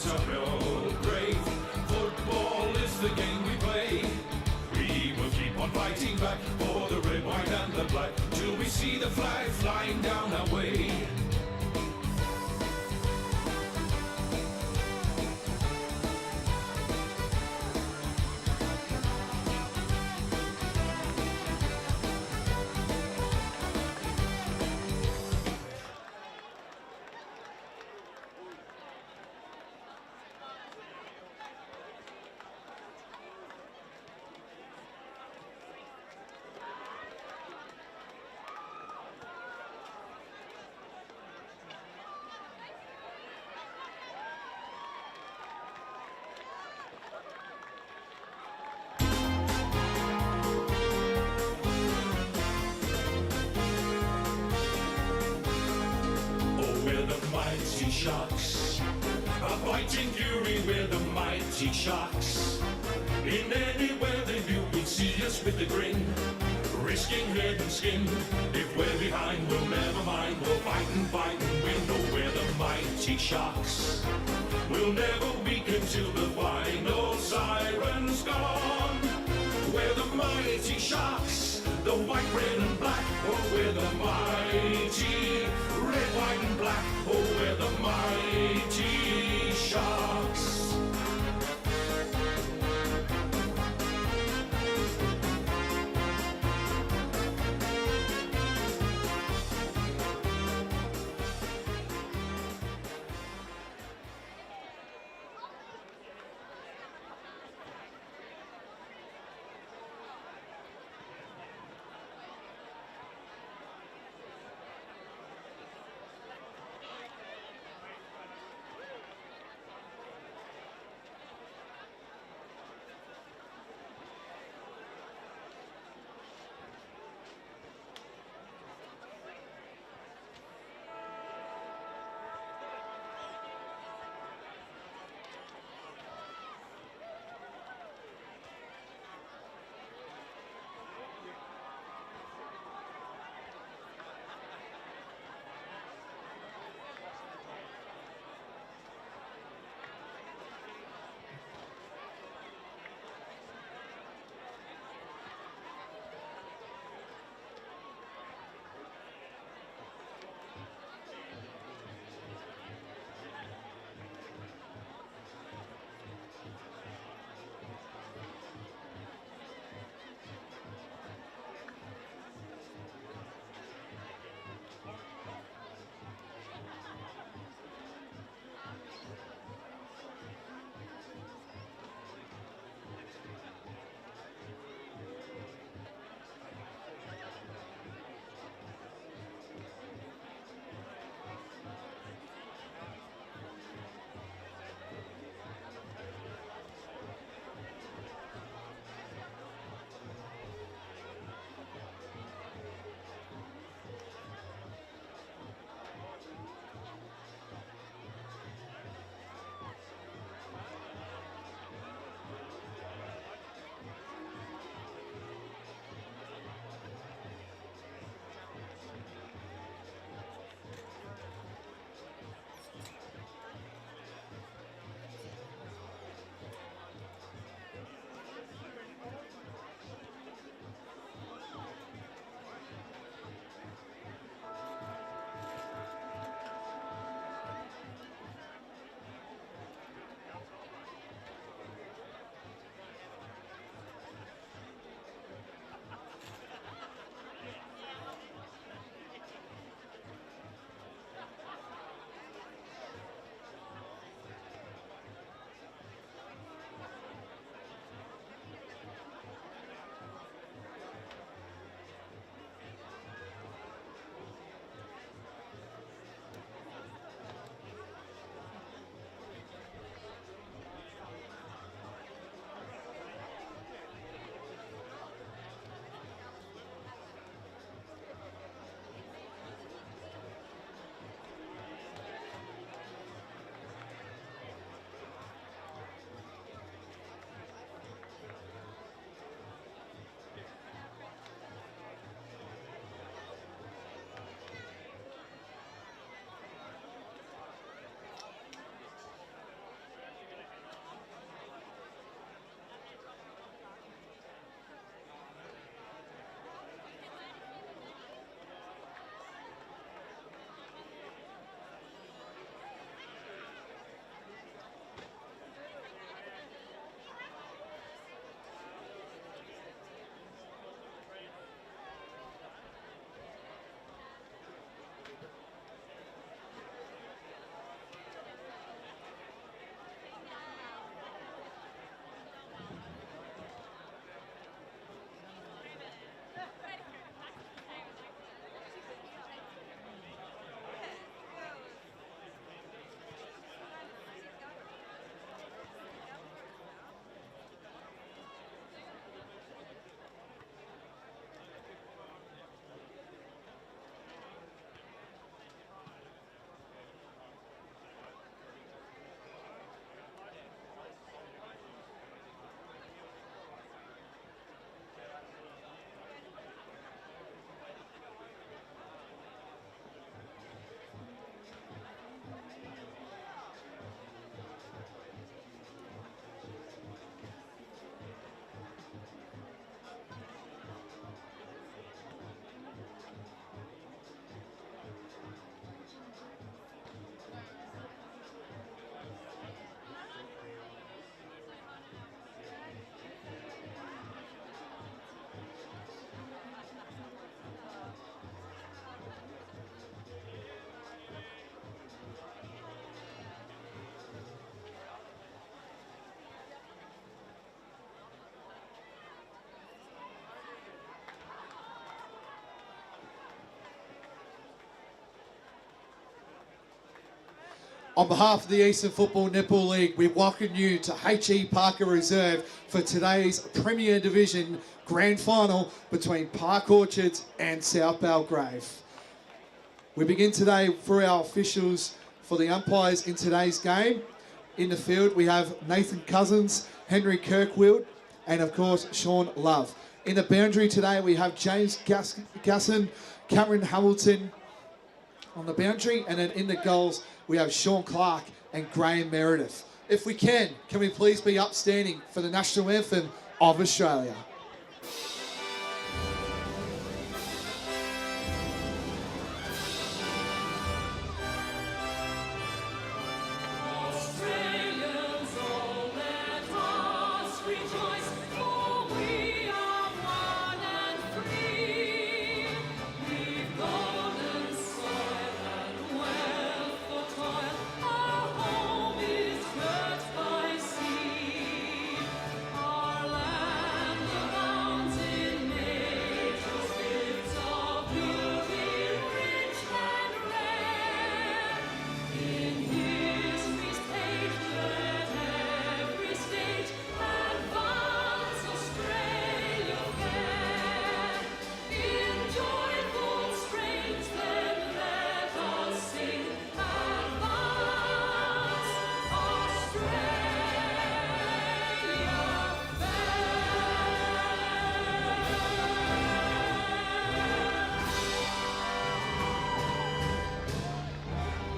of Belgrave. Football is the game we play. We will keep on fighting back for the red, white and the black till we see the flag flying down our way. Mighty Sharks, a fighting fury, we're the mighty Sharks. In any weather you will see us with a grin, risking head and skin. If we're behind, we'll never mind, we'll fight and win. Oh, we're the mighty Sharks. We'll never weaken till the final siren's gone. We're the mighty Sharks, the white, red and black. Oh, we're the mighty red, white and black. Oh, we're the mighty Sharks. On behalf of the Eastern Football Netball League, we welcome you to H.E Parker Reserve for today's Premier Division Grand Final between Park Orchards and South Belgrave. We begin today for our officials for the umpires in today's game. In the field, we have Nathan Cousins, Henry Kirkwield, and of course, Sean Love. In the boundary today, we have James Gasson, Cameron Hamilton on the boundary, and then in the goals, we have Sean Clark and Graham Meredith. If we can we please be upstanding for the national anthem of Australia?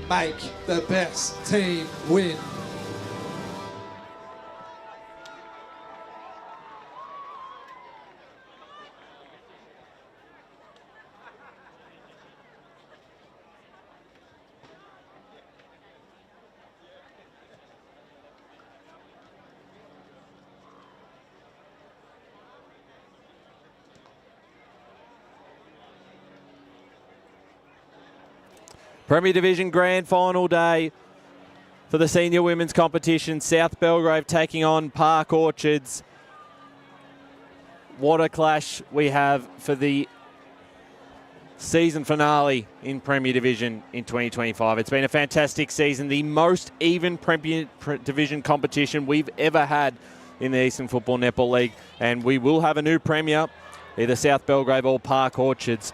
Make the best team win. Premier Division Grand Final day for the senior women's competition. South Belgrave taking on Park Orchards. What a clash we have for the season finale in Premier Division in 2025. It's been a fantastic season, the most even Premier Division competition we've ever had in the Eastern Football Netball League, and we will have a new premier, either South Belgrave or Park Orchards,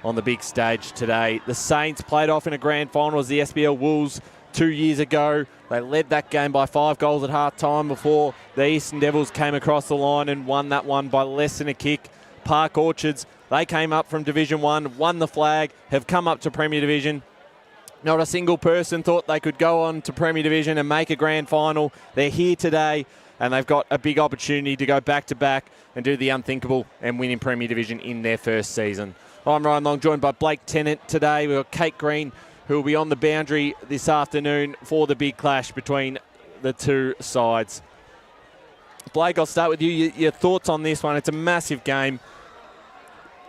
on the big stage today. The Saints played off in a grand final as the SBL Wolves 2 years ago. They led that game by 5 goals at half-time before the Eastern Devils came across the line and won that one by less than a kick. Park Orchards, they came up from Division 1, won the flag, have come up to Premier Division. Not a single person thought they could go on to Premier Division and make a grand final. They're here today, and they've got a big opportunity to go back-to-back and do the unthinkable and win in Premier Division in their first season. I'm Ryan Long, joined by Blake Tennant today. We've got Kate Green, who will be on the boundary this afternoon for the big clash between the two sides. Blake, I'll start with you. Your thoughts on this one. It's a massive game.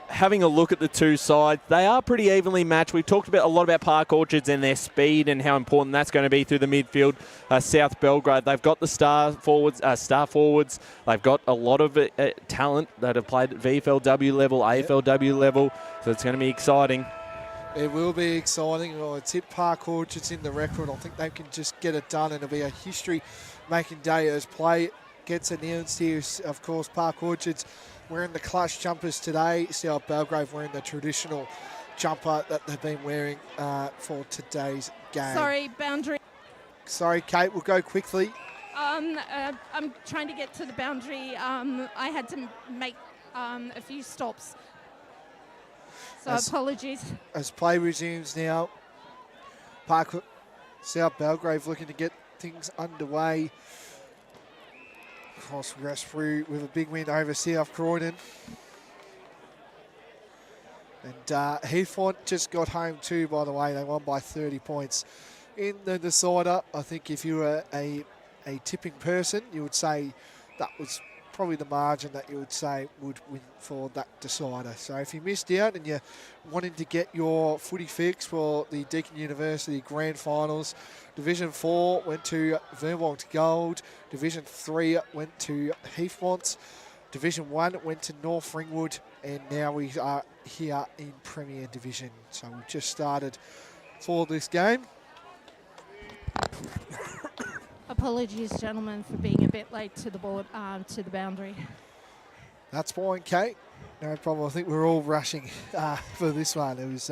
Having a look at the two sides, they are pretty evenly matched. We've talked a lot about Park Orchards and their speed and how important that's going to be through the midfield. South Belgrave, they've got the star forwards. They've got a lot of talent that have played at VFLW level, AFLW level, so it's going to be exciting. It will be exciting. Well, it's hit Park Orchards in the record. I think they can just get it done, and it'll be a history-making day as play gets announced here. Of course, Park Orchards wearing the clutch jumpers today. South Belgrave wearing the traditional jumper that they've been wearing for today's game. Sorry, boundary. Sorry, Kate, we'll go quickly. I'm trying to get to the boundary. I had to make a few stops. So apologies. As play resumes now, South Belgrave looking to get things underway. Cross through with a big win over South Croydon. And Heathfont just got home too, by the way. They won by 30 points. In the decider, I think if you were a tipping person, you would say that was probably the margin that you would say would win for that decider. So if you missed out and you're wanting to get your footy fix for the Deakin University Grand Finals, Division 4 went to Vermont Gold, Division 3 went to Heathmont, Division 1 went to North Ringwood, and now we are here in Premier Division. So we've just started for this game. Apologies, gentlemen, for being a bit late to the board, to the boundary. That's fine, Kate. No problem. I think we're all rushing for this one. It was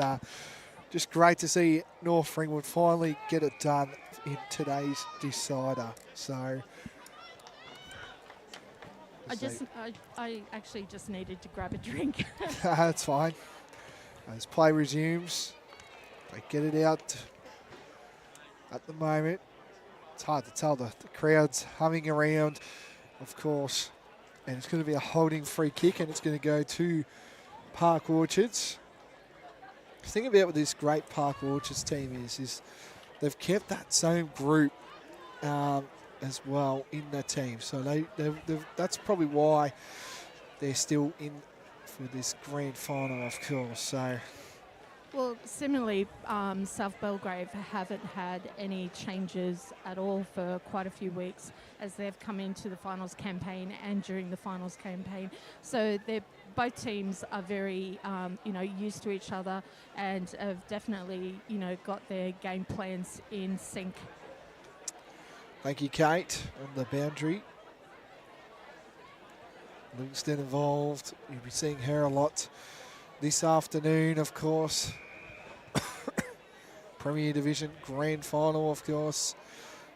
just great to see North Ringwood finally get it done in today's decider. So I actually just needed to grab a drink. that's fine. As play resumes, they get it out at the moment. It's hard to tell. The crowd's humming around, of course. And it's going to be a holding free kick, and it's going to go to Park Orchards. The thing about what this great Park Orchards team is they've kept that same group as well in the team. So that's probably why they're still in for this grand final, of course. So. Well, similarly, South Belgrave haven't had any changes at all for quite a few weeks as they've come into the finals campaign and during the finals campaign. So both teams are very, used to each other and have definitely, got their game plans in sync. Thank you, Kate, on the boundary. Livingston involved. You'll be seeing her a lot this afternoon, of course. Premier Division Grand Final, of course.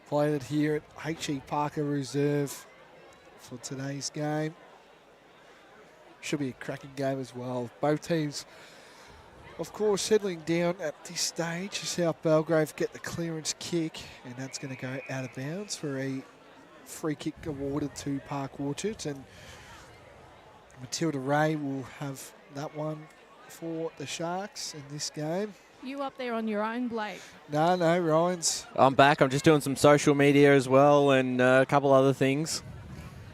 Played it here at H.E Parker Reserve for today's game. Should be a cracking game as well. Both teams, of course, settling down at this stage. South Belgrave get the clearance kick, and that's going to go out of bounds for a free kick awarded to Park Orchards. And Matilda Ray will have that one for the Sharks in this game. You up there on your own, Blake? No, Ryan's. I'm back. I'm just doing some social media as well and a couple other things.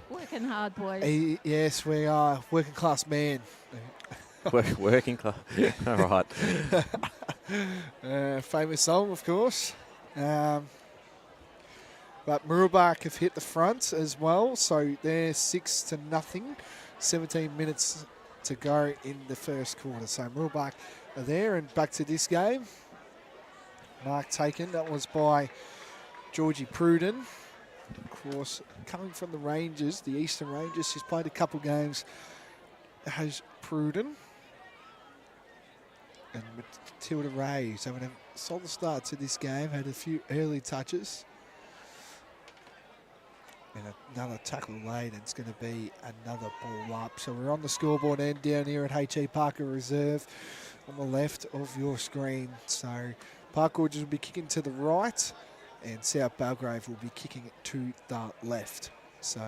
Working hard, boys. Yes, we are. Working class man. Working class. All right. Famous song, of course. But Murrabak have hit the front as well. So they're 6-0. 17 minutes to go in the first quarter. So Murrabak are there, and back to this game. Mark taken. That was by Georgie Pruden. Of course, coming from the Rangers, the Eastern Rangers. She's played a couple games as Pruden. And Matilda Ray having a solid start to this game. Had a few early touches. And another tackle laid, and it's going to be another ball up. So we're on the scoreboard end down here at H.E Parker Reserve on the left of your screen. So Park Orchards will be kicking to the right, and South Belgrave will be kicking it to the left. So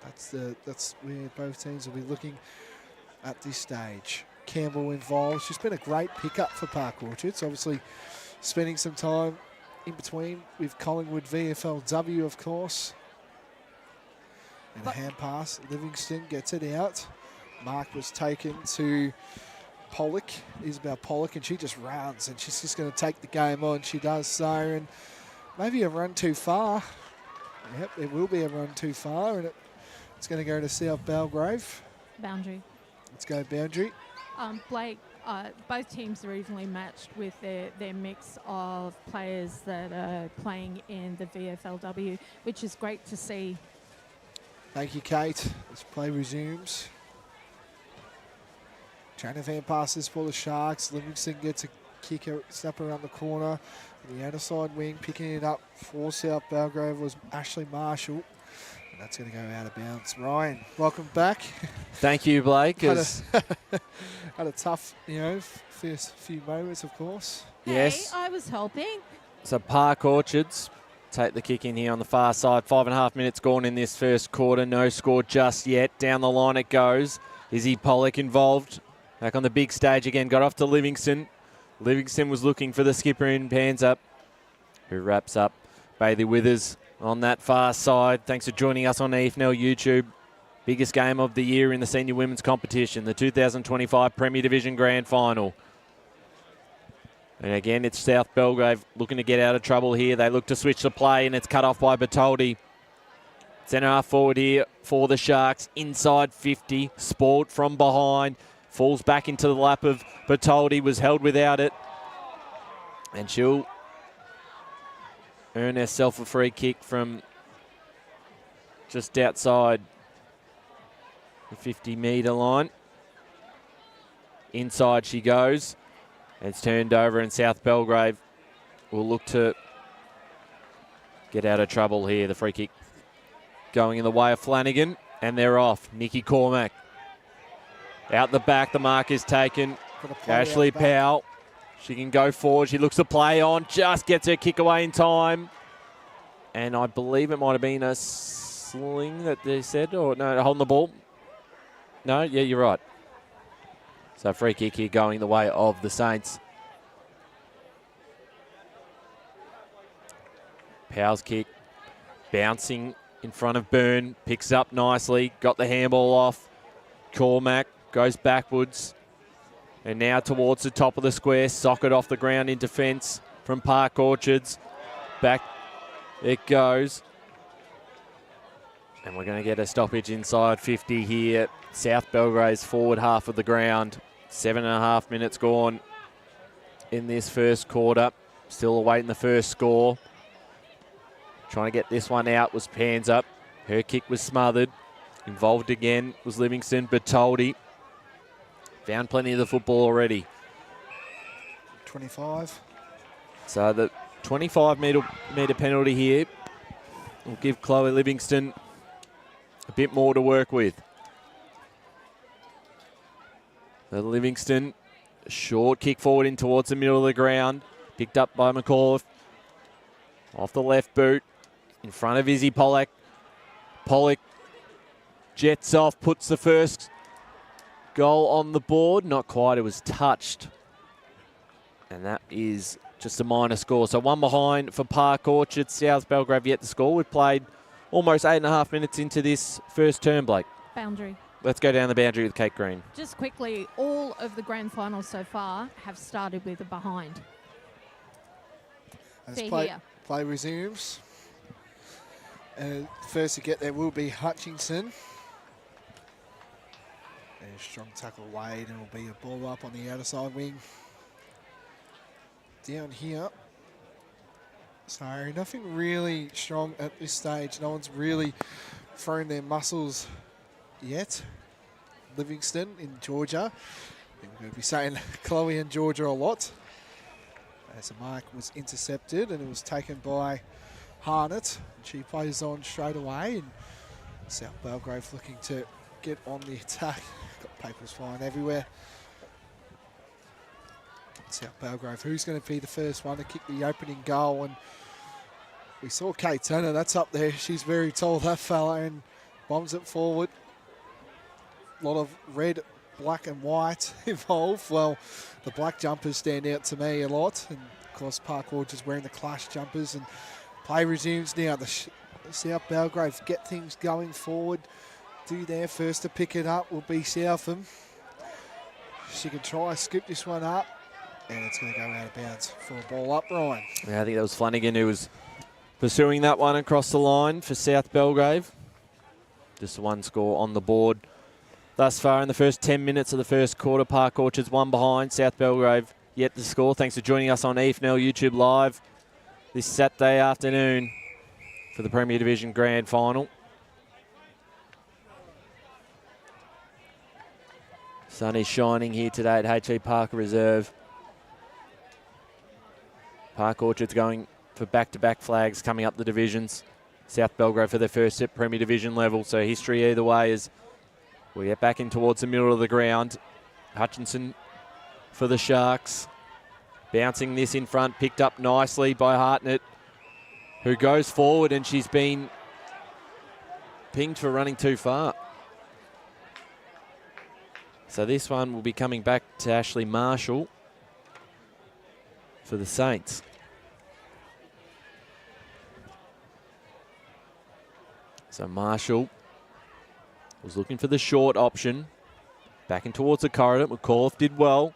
that's where both teams will be looking at this stage. Campbell involved. She's been a great pickup for Park Orchards. Obviously spending some time in between with Collingwood VFLW, of course. And a hand pass. Livingston gets it out. Mark was taken to Pollock, Isabel Pollock, and she just runs, and she's just going to take the game on. She does so, and maybe a run too far. Yep, it will be a run too far, and it's going to go to South Belgrave. Boundary. Let's go boundary. Blake, both teams are evenly matched with their mix of players that are playing in the VFLW, which is great to see. Thank you, Kate. As play resumes. Chain of hand passes for the Sharks. Livingston gets a kick out, snap around the corner. The outer side wing picking it up for South Belgrave was Ashley Marshall. And that's going to go out of bounds. Ryan, welcome back. Thank you, Blake. Had a tough, first few moments, of course. Yes. Hey, I was helping. So Park Orchards take the kick in here on the far side. 5.5 minutes gone in this first quarter. No score just yet. Down the line it goes. Izzy Pollock involved. Back on the big stage again. Got off to Livingston. Livingston was looking for the skipper in hands up, who wraps up Bailey Withers on that far side. Thanks for joining us on EFNL YouTube. Biggest game of the year in the senior women's competition, the 2025 Premier Division Grand Final. And again, it's South Belgrave looking to get out of trouble here. They look to switch the play, and it's cut off by Bertoldi. Centre half forward here for the Sharks. Inside 50. Sport from behind. Falls back into the lap of Bertoldi. Was held without it. And she'll earn herself a free kick from just outside the 50-metre line. Inside she goes. It's turned over, and South Belgrave will look to get out of trouble here. The free kick going in the way of Flanagan, and they're off. Nikki Cormack out the back. The mark is taken. Ashley Powell. She can go forward. She looks to play on. Just gets her kick away in time. And I believe it might have been a sling that they said. Or no, holding the ball. No, yeah, you're right. So free kick here going the way of the Saints. Powell's kick. Bouncing in front of Byrne. Picks up nicely. Got the handball off. Cormack goes backwards. And now towards the top of the square. Socket off the ground in defence from Park Orchards. Back it goes. And we're going to get a stoppage inside 50 here. South Belgrave's forward half of the ground. 7.5 minutes gone in this first quarter. Still awaiting the first score. Trying to get this one out was Panza. Her kick was smothered. Involved again was Livingston. Bertoldi found plenty of the football already. 25. So the 25-metre penalty here will give Chloe Livingston a bit more to work with. The Livingston, a short kick forward in towards the middle of the ground. Picked up by McAuliffe. Off the left boot. In front of Izzy Pollock. Pollock jets off, puts the first goal on the board. Not quite, it was touched. And that is just a minor score. So one behind for Park Orchard. South Belgrave yet to score. We've played almost 8.5 minutes into this first term, Blake. Boundary. Let's go down the boundary with Kate Green. Just quickly, all of the grand finals so far have started with a behind. As See play, here. play resumes. And first to get there will be Hutchinson. And a strong tackle Wade, and it'll be a ball up on the outer side wing. Down here. So nothing really strong at this stage. No one's really thrown their muscles yet. Livingston in Georgia. And we're going to be saying Chloe and Georgia a lot. As the mark was intercepted, and it was taken by Harnett. She plays on straight away, and South Belgrave looking to get on the attack. Got papers flying everywhere. South Belgrave, who's going to be the first one to kick the opening goal? And we saw Kate Turner, that's up there. She's very tall, that fella, and bombs it forward. A lot of red, black and white involved. Well, the black jumpers stand out to me a lot. And of course, Park Orchard's wearing the clash jumpers. And play resumes now. The South Belgrave get things going forward. Do their first to pick it up will be Southam. She can try scoop this one up. And it's going to go out of bounds for a ball up, Ryan. Yeah, I think that was Flanagan who was pursuing that one across the line for South Belgrave. Just one score on the board thus far in the first 10 minutes of the first quarter. Park Orchards one behind. South Belgrave yet to score. Thanks for joining us on EFNL YouTube Live this Saturday afternoon for the Premier Division Grand Final. Sun is shining here today at H.E Parker Reserve. Park Orchard's going for back-to-back flags coming up the divisions. South Belgrave for their first at Premier Division level. So history either way as we get back in towards the middle of the ground. Hutchinson for the Sharks. Bouncing this in front, picked up nicely by Hartnett, who goes forward, and she's been pinged for running too far. So this one will be coming back to Ashley Marshall for the Saints. So Marshall was looking for the short option. Back in towards the corridor. McAuliffe did well.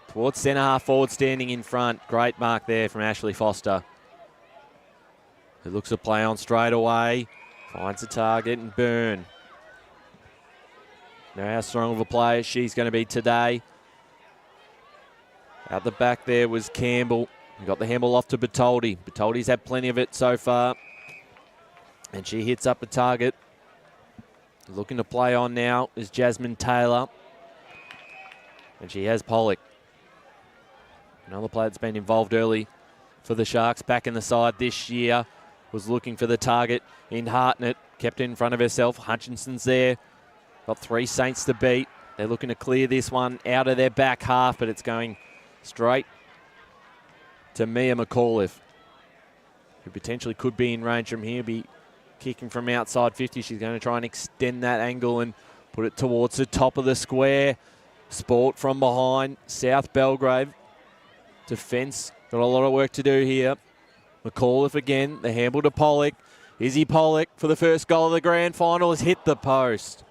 Towards centre half forward, standing in front. Great mark there from Ashley Foster, who looks to play on straight away. Finds the target and Byrne. Know how strong of a player she's going to be today. Out the back there was Campbell, We got the handball off to Bertoldi. Bertoldi's had plenty of it so far. And she hits up the target. Looking to play on now is Jasmine Taylor. And she has Pollock. Another player that's been involved early for the Sharks. Back in the side this year. Was looking for the target in Hartnett. Kept it in front of herself. Hutchinson's there. Got 3 Saints to beat. They're looking to clear this one out of their back half, but it's going straight to Mia McAuliffe, who potentially could be in range from here, be kicking from outside 50. She's going to try and extend that angle and put it towards the top of the square. Sport from behind. South Belgrave. Defence got a lot of work to do here. McAuliffe again, the handball to Pollock. Izzy Pollock for the first goal of the grand final has hit the post.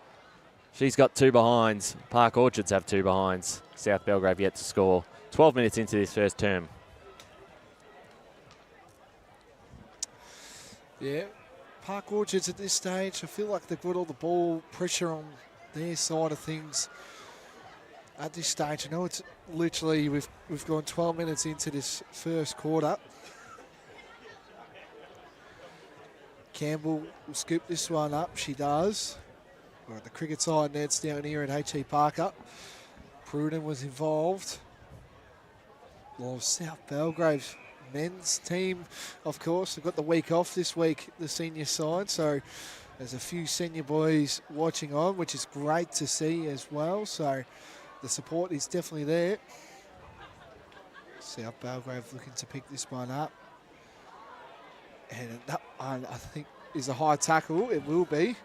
She's got 2 behinds. Park Orchards have 2 behinds. South Belgrave yet to score. 12 minutes into this first term. Yeah, Park Orchards at this stage, I feel like they've got all the ball pressure on their side of things at this stage. I know it's literally, we've gone 12 minutes into this first quarter. Campbell will scoop this one up. She does. We're at the cricket side nets down here at H.E Parker. Pruden was involved. Well, South Belgrave's men's team, of course, have got the week off this week, the senior side. So there's a few senior boys watching on, which is great to see as well. So the support is definitely there. South Belgrave looking to pick this one up. And that one, I think, is a high tackle. It will be.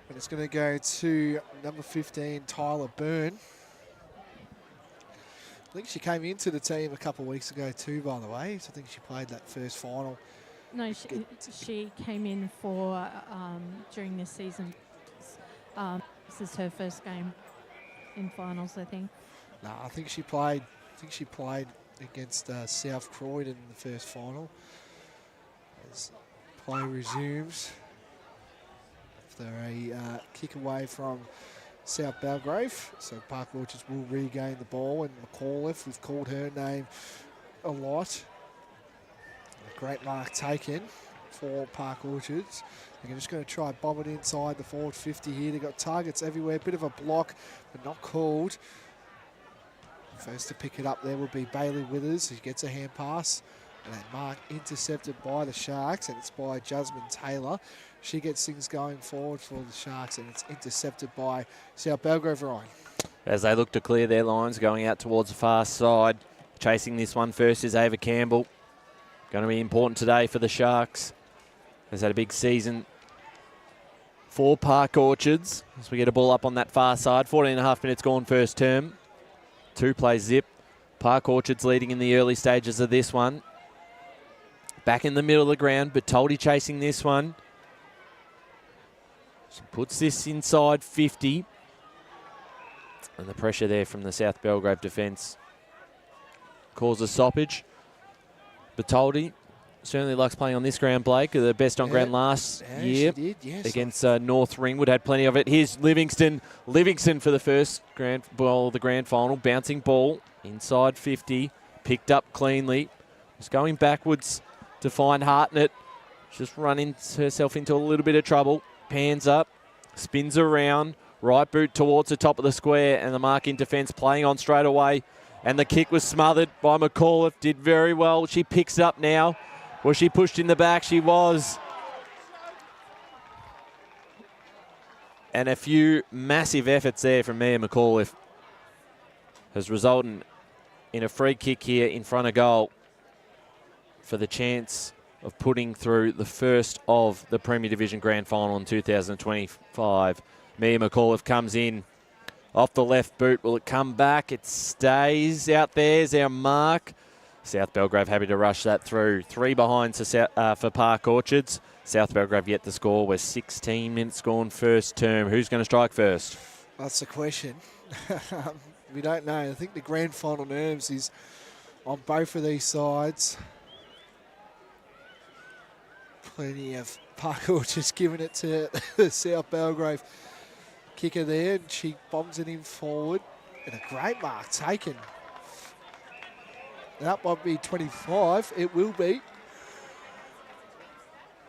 But it's going to go to number 15, Tyler Byrne. I think she came into the team a couple of weeks ago too, by the way. So I think she played that first final. No, she came in for during this season. This is her first game in finals, I think. No, I think she played. Against South Croydon in the first final. As play resumes after a kick away from South Belgrave. So Park Orchards will regain the ball, and McAuliffe, we've called her name a lot. A great mark taken for Park Orchards. They're just going to try and bomb it inside the forward 50 here. They've got targets everywhere, bit of a block, but not called. First to pick it up there will be Bailey Withers. He gets a hand pass. And that mark intercepted by the Sharks, and it's by Jasmine Taylor. She gets things going forward for the Sharks, and it's intercepted by South Belgrave Ryan. As they look to clear their lines, going out towards the far side. Chasing this one first is Ava Campbell. Going to be important today for the Sharks. Has had a big season for Park Orchards. As we get a ball up on that far side. 14.5 minutes gone first term. 2 plays zip. Park Orchards leading in the early stages of this one. Back in the middle of the ground, Bertoldi chasing this one. She puts this inside 50. And the pressure there from the South Belgrave defence causes stoppage. Bertoldi certainly likes playing on this ground, Blake. The best on ground last year she did, yes. against North Ringwood. Had plenty of it. Here's Livingston. Livingston for the first grand ball of the grand final. Bouncing ball inside 50. Picked up cleanly. Just going backwards to find Hartnett. Just running herself into a little bit of trouble. Pans up. Spins around. Right boot towards the top of the square. And the mark in defence playing on straight away. And the kick was smothered by McAuliffe. Did very well. She picks it up now. Was she pushed in the back? She was. And a few massive efforts there from Mia McAuliffe has resulted in a free kick here in front of goal for the chance of putting through the first of the Premier Division Grand Final in 2025. Mia McAuliffe comes in off the left boot. Will it come back? It stays out there. There's our mark. South Belgrave happy to rush that through. 3 behind for Park Orchards. South Belgrave yet to score. We're 16 minutes gone first term. Who's going to strike first? That's the question. We don't know. I think the grand final nerves is on both of these sides. Plenty of Park Orchards giving it to South Belgrave. Kicker there, and she bombs it in forward. And a great mark taken. That might be 25. It will be.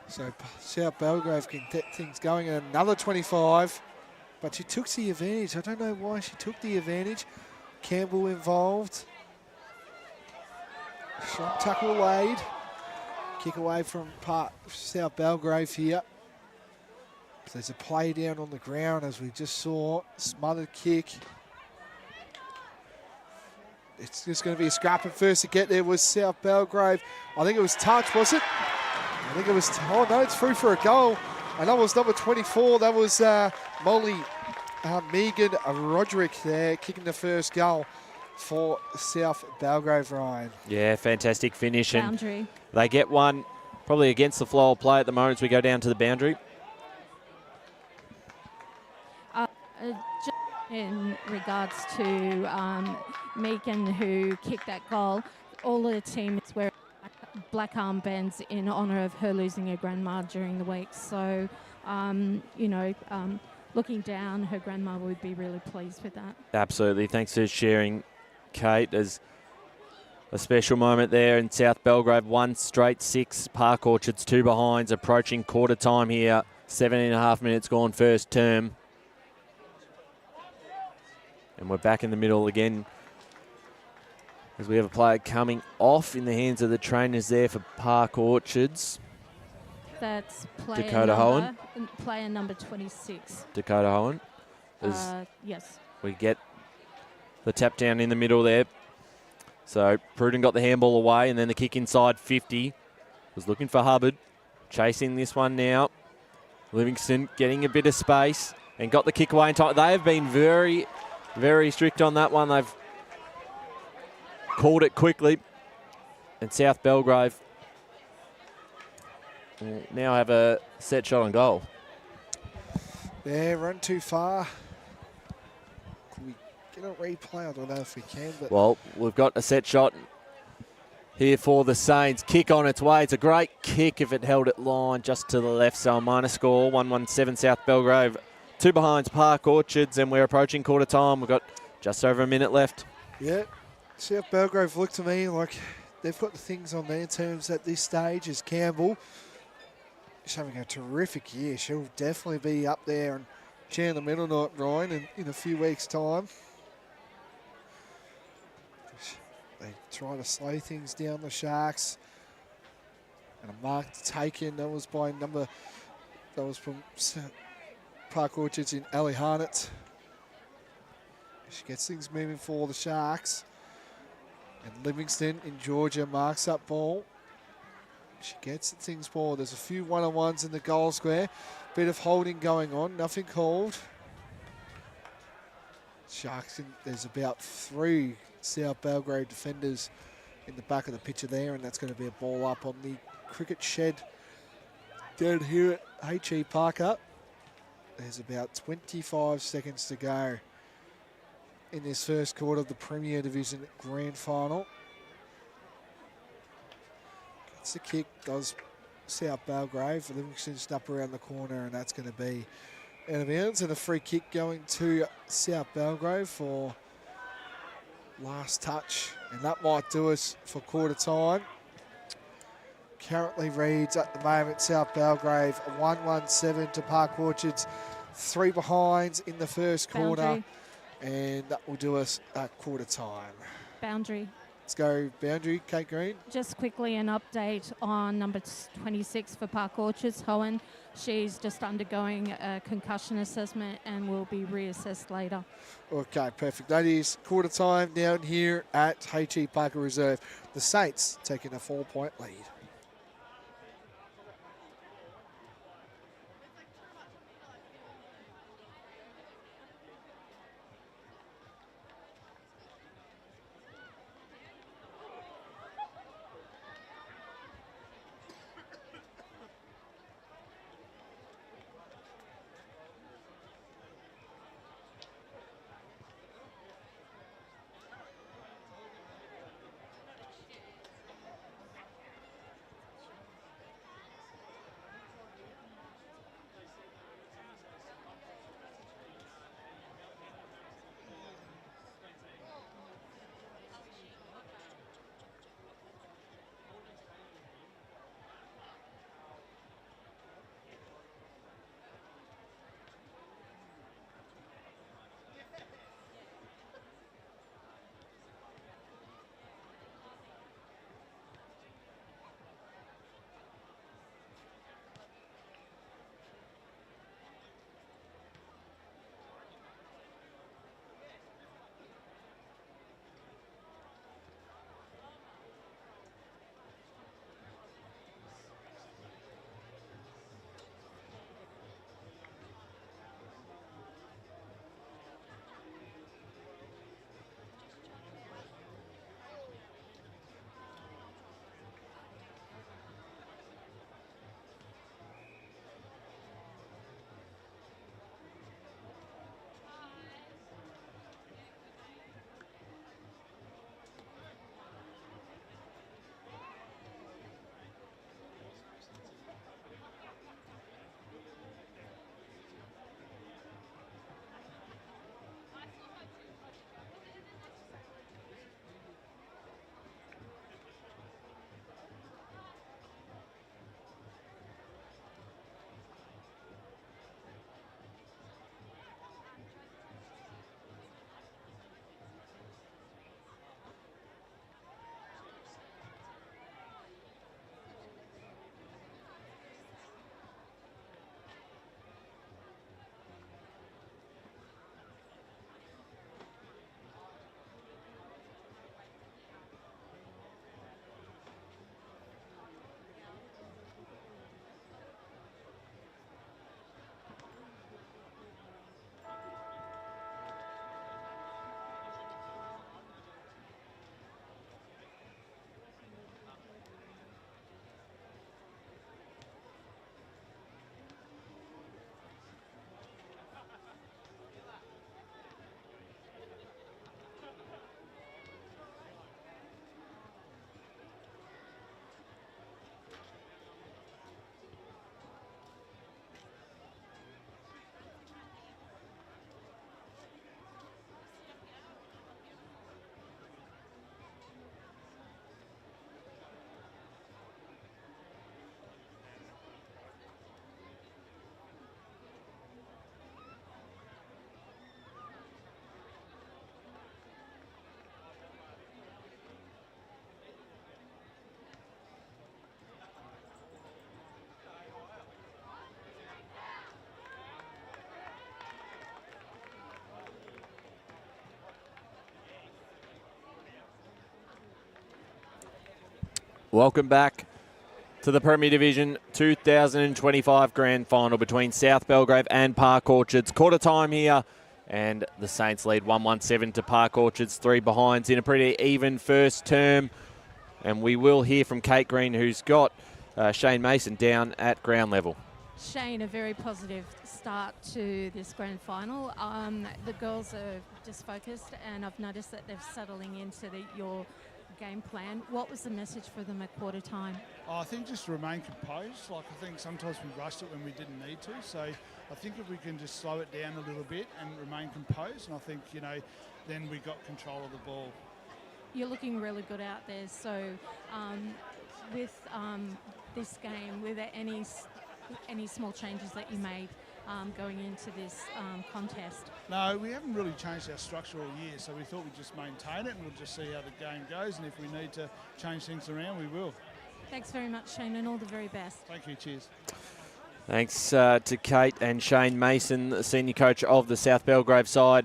So South Belgrave can get things going. And another 25. But she took the advantage. I don't know why she took the advantage. Campbell involved. Shot tackle laid. Kick away from South Belgrave here. There's a play down on the ground as we just saw. Smothered kick. It's just going to be a scrap, and first to get there was South Belgrave. I think it was touch, was it? I think it was, oh no, it's through for a goal. And that was number 24. That was Molly Megan Roderick there, kicking the first goal for South Belgrave, Ryan. Yeah, fantastic finish. Boundary. And they get one probably against the flow of play at the moment as we go down to the boundary. Just in regards to Megan, who kicked that goal, all of the teams wear black armbands in honour of her losing her grandma during the week. So, looking down, her grandma would be really pleased with that. Absolutely. Thanks for sharing, Kate. There's a special moment there in South Belgrave. 1 straight 6. Park Orchards 2 behinds, approaching quarter time here. 7.5 minutes gone first term. And we're back in the middle again as we have a player coming off in the hands of the trainers there for Park Orchards. That's player number 26. Dakota Hohen. Yes. We get the tap down in the middle there. So Pruden got the handball away, and then the kick inside 50. Was looking for Hubbard. Chasing this one now. Livingston getting a bit of space and got the kick away in time. They have been very, very strict on that one. They've called it quickly. And South Belgrave will now have a set shot on goal. Yeah, run too far. Can we get a replay? I don't know if we can. But well, we've got a set shot here for the Saints. Kick on its way. It's a great kick if it held it line just to the left. So a minor score, 1-1-7 South Belgrave. 2 behinds Park Orchards, and we're approaching quarter time. We've got just over a minute left. Yeah, South Belgrave looked to me like they've got the things on their terms at this stage. As Campbell is having a terrific year. She'll definitely be up there and chair in the middle night, Ryan, in a few weeks' time. They try to slow things down, the Sharks. And a mark taken. That was from Park Orchards in Ali Harnett. She gets things moving for the Sharks. And Livingston in Georgia marks up ball. She gets things forward. There's a few one-on-ones in the goal square. Bit of holding going on. Nothing called. Sharks, there's about 3 South Belgrave defenders in the back of the picture there, and that's going to be a ball up on the cricket shed down here at H.E Parker. There's about 25 seconds to go in this first quarter of the Premier Division Grand Final. Gets the kick, does South Belgrave. Livingston's up around the corner, and that's going to be out of bounds. And a free kick going to South Belgrave for last touch. And that might do us for quarter time. Currently reads at the moment South Belgrave 1-1-7 to Park Orchards. 3 behinds in the first quarter. And that will do us at quarter time. Boundary. Let's go boundary, Kate Green. Just quickly an update on number 26 for Park Orchards, Hohen. She's just undergoing a concussion assessment and will be reassessed later. Okay, perfect. That is quarter time down here at H.E Parker Reserve. The Saints taking a 4-point lead. Welcome back to the Premier Division 2025 Grand Final between South Belgrave and Park Orchards. Quarter time here, and the Saints lead 1-1-7 to Park Orchards, 3 behinds in a pretty even first term. And we will hear from Kate Green, who's got Shane Mason down at ground level. Shane, a very positive start to this grand final. The girls are just focused, and I've noticed that they're settling into your game plan. What was the message for them at quarter time? I think just remain composed. Like, I think sometimes we rushed it when we didn't need to. So I think if we can just slow it down a little bit and remain composed, and I think, then we got control of the ball. You're looking really good out there. So with this game, were there any small changes that you made going into this contest? No, we haven't really changed our structure all year, so we thought we'd just maintain it and we'll just see how the game goes, and if we need to change things around, we will. Thanks very much, Shane, and all the very best. Thank you, cheers. Thanks to Kate and Shane Mason, the senior coach of the South Belgrave side.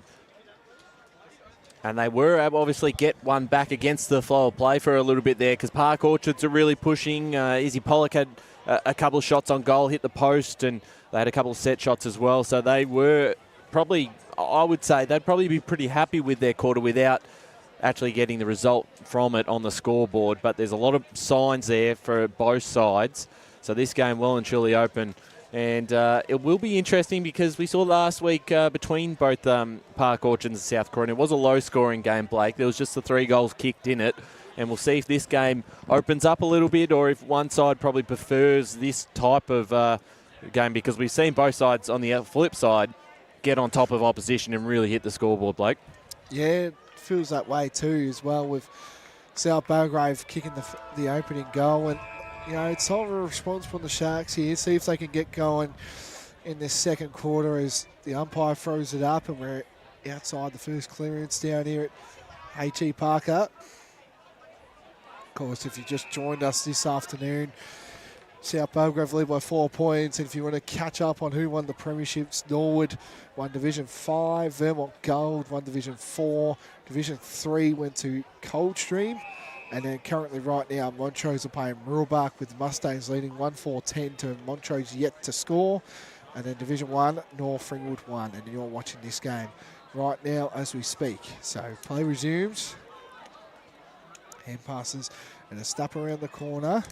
And they were able, obviously, get one back against the flow of play for a little bit there, because Park Orchards are really pushing. Izzy Pollock had a couple of shots on goal, hit the post, and they had a couple of set shots as well. So they were probably, I would say, they'd probably be pretty happy with their quarter without actually getting the result from it on the scoreboard. But there's a lot of signs there for both sides. So this game well and truly open. And it will be interesting, because we saw last week between both Park Orchards and South Croydon, it was a low-scoring game, Blake. There was just the 3 goals kicked in it. And we'll see if this game opens up a little bit, or if one side probably prefers this type of game, because we've seen both sides on the flip side get on top of opposition and really hit the scoreboard, Blake. Yeah, it feels that way too as well, with South Belgrave kicking the opening goal. And, it's all a response from the Sharks here. See if they can get going in this second quarter as the umpire throws it up, and we're outside the first clearance down here at H.E Parker. Of course, if you just joined us this afternoon, South Belgrave lead by 4 points. And if you want to catch up on who won the premierships, Norwood won Division 5, Vermont Gold won Division 4, Division 3 went to Coldstream. And then currently right now, Montrose are playing Muralbach, with the Mustangs leading 1-4-10 to Montrose yet to score. And then Division 1, North Ringwood 1. And you're watching this game right now as we speak. So play resumes. Hand passes and a step around the corner.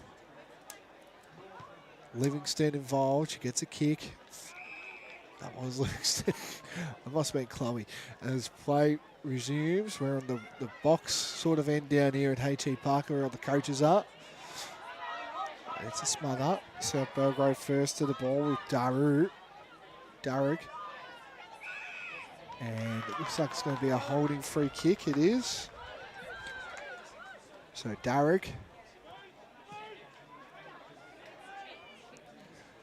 Livingston involved. She gets a kick. That was Livingston. It must have been Chloe. As play resumes, we're on the box sort of end down here at H.E Parker, where all the coaches are. It's a smother. South Belgrave first to the ball with Darug. And it looks like it's going to be a holding free kick. It is. So Darug.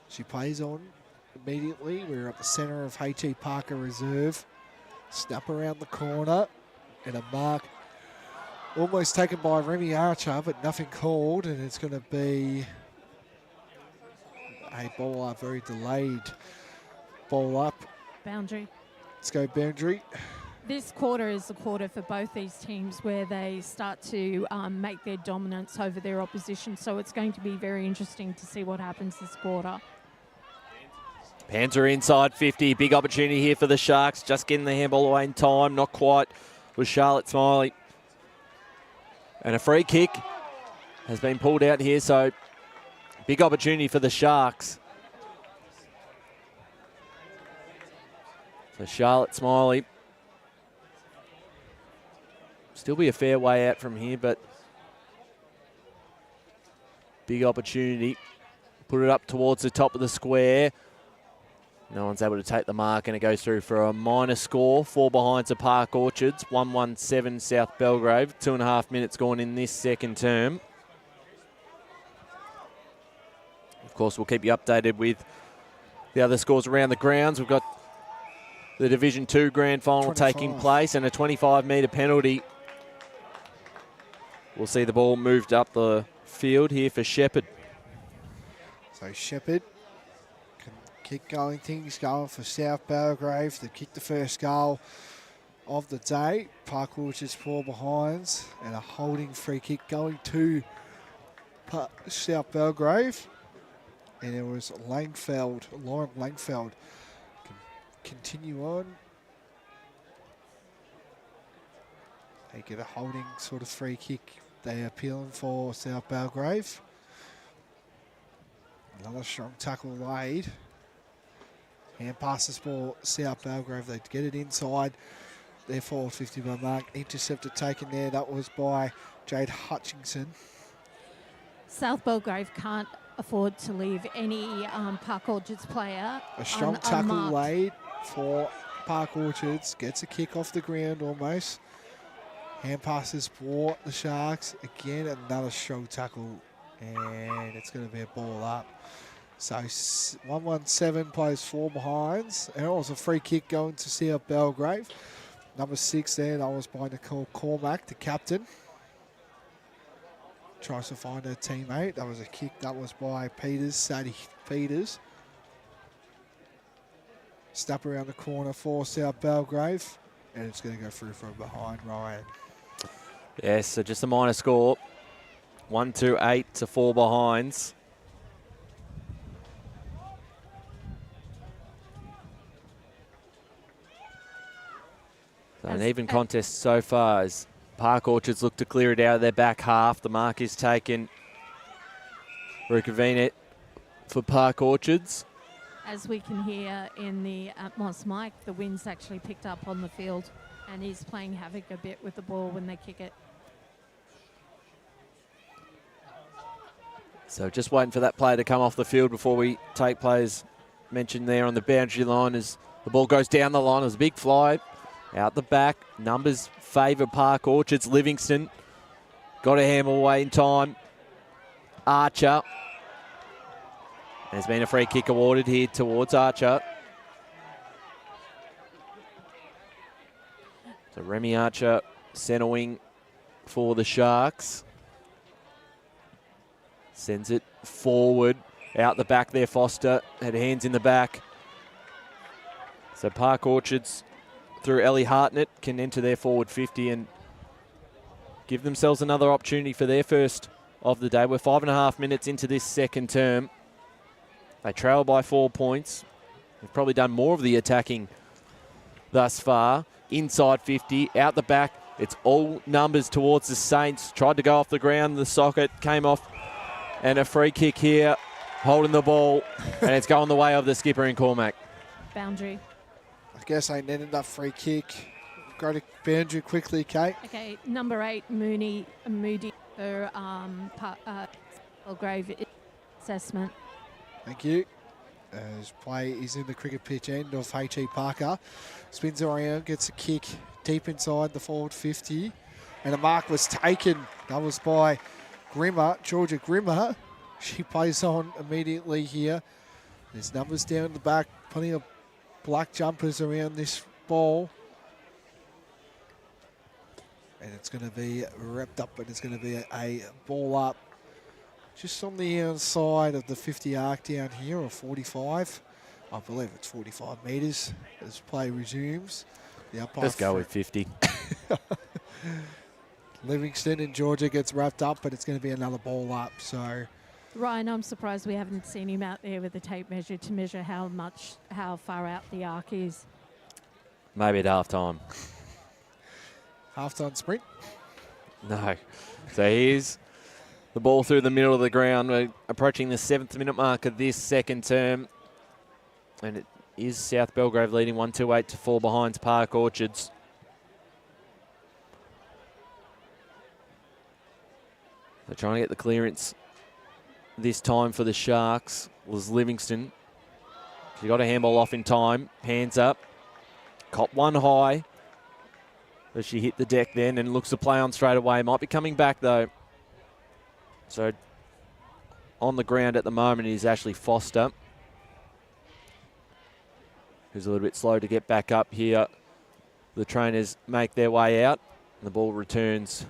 She plays on immediately. We're at the centre of H.E Parker Reserve. Snap around the corner, and a mark almost taken by Remy Archer, but nothing called, and it's going to be a ball up, very delayed ball up. Boundary. Let's go boundary. This quarter is the quarter for both these teams where they start to make their dominance over their opposition, so it's going to be very interesting to see what happens this quarter. Panther inside 50. Big opportunity here for the Sharks. Just getting the handball away in time. Not quite with Charlotte Smiley. And a free kick has been pulled out here. So big opportunity for the Sharks. So Charlotte Smiley. Still be a fair way out from here, but big opportunity. Put it up towards the top of the square. No one's able to take the mark, and it goes through for a minor score. 4 behind to Park Orchards, 1-1-7 South Belgrave. 2.5 minutes gone in this second term. Of course, we'll keep you updated with the other scores around the grounds. We've got the Division 2 Grand Final 25. taking place, and a 25-metre penalty. We'll see the ball moved up the field here for Shepherd. So Shepherd can keep going, things going for South Belgrave. They kicked the first goal of the day. Park Orchards 4 behinds, and a holding free kick going to South Belgrave. And it was Lauren Langfeld. Continue on. They get a holding sort of free kick. They are appealing for South Belgrave. Another strong tackle laid. Hand passes for South Belgrave. They get it inside. Their forward 50 by mark. Interceptor taken there. That was by Jade Hutchinson. South Belgrave can't afford to leave any Park Orchards player A strong tackle unmarked. laid for Park Orchards. Gets a kick off the ground almost. Hand passes for the Sharks. Again, another strong tackle. And it's going to be a ball up. So 1-1-7 plays 4 behinds. And it was a free kick going to South Belgrave. Number 6 there, that was by Nicole Cormack, the captain. Tries to find her teammate. That was a kick. That was by Peters, Sadie Peters. Snap around the corner for South Belgrave. And it's going to go through from behind Ryan. Yes, so just a minor score. 1-2-8 to 4 behinds. So an even contest so far as Park Orchards look to clear it out of their back half. The mark is taken. Rukavina for Park Orchards. As we can hear in the Atmos mic, the wind's actually picked up on the field and he's playing havoc a bit with the ball when they kick it. So just waiting for that player to come off the field before we take players mentioned there on the boundary line as the ball goes down the line. It was a big fly out the back. Numbers favour Park Orchards. Livingston got a hammer away in time. Archer. There's been a free kick awarded here towards Archer. So Remy Archer, centre wing for the Sharks. Sends it forward. Out the back there, Foster had hands in the back. So Park Orchards through Ellie Hartnett can enter their forward 50 and give themselves another opportunity for their first of the day. We're 5.5 minutes into this second term. They trail by 4 points. They've probably done more of the attacking thus far. Inside 50, out the back. It's all numbers towards the Saints. Tried to go off the ground. The socket came off. And a free kick here, holding the ball. And it's going the way of the skipper in Cormac. Boundary. I guess they needed that free kick. Go to boundary quickly, Kate. Okay, number 8, Moody for Belgrave assessment. Thank you. As play is in the cricket pitch end of H.E Parker. Spins around, gets a kick deep inside the forward 50. And a mark was taken. That was by Grimmer, Georgia Grimmer. She plays on immediately here. There's numbers down the back. Plenty of black jumpers around this ball. And it's going to be wrapped up, and it's going to be a ball up. Just on the outside of the 50 arc down here, or 45. I believe it's 45 metres as play resumes. The umpire Let's go with 50. Livingston and Georgia gets wrapped up, but it's going to be another ball up. So Ryan, I'm surprised we haven't seen him out there with the tape measure to measure how far out the arc is. Maybe at half-time. half-time sprint. No. So here's the ball through the middle of the ground. We're approaching the 7th minute mark of this second term. And it is South Belgrave leading 1-2-8 to 4 behind Park Orchards. They're trying to get the clearance this time for the Sharks. Was Livingston. She got a handball off in time. Hands up. Cop one high. But she hit the deck then and looks to play on straight away. Might be coming back though. So on the ground at the moment is Ashley Foster, who's a little bit slow to get back up here. The trainers make their way out. And the ball returns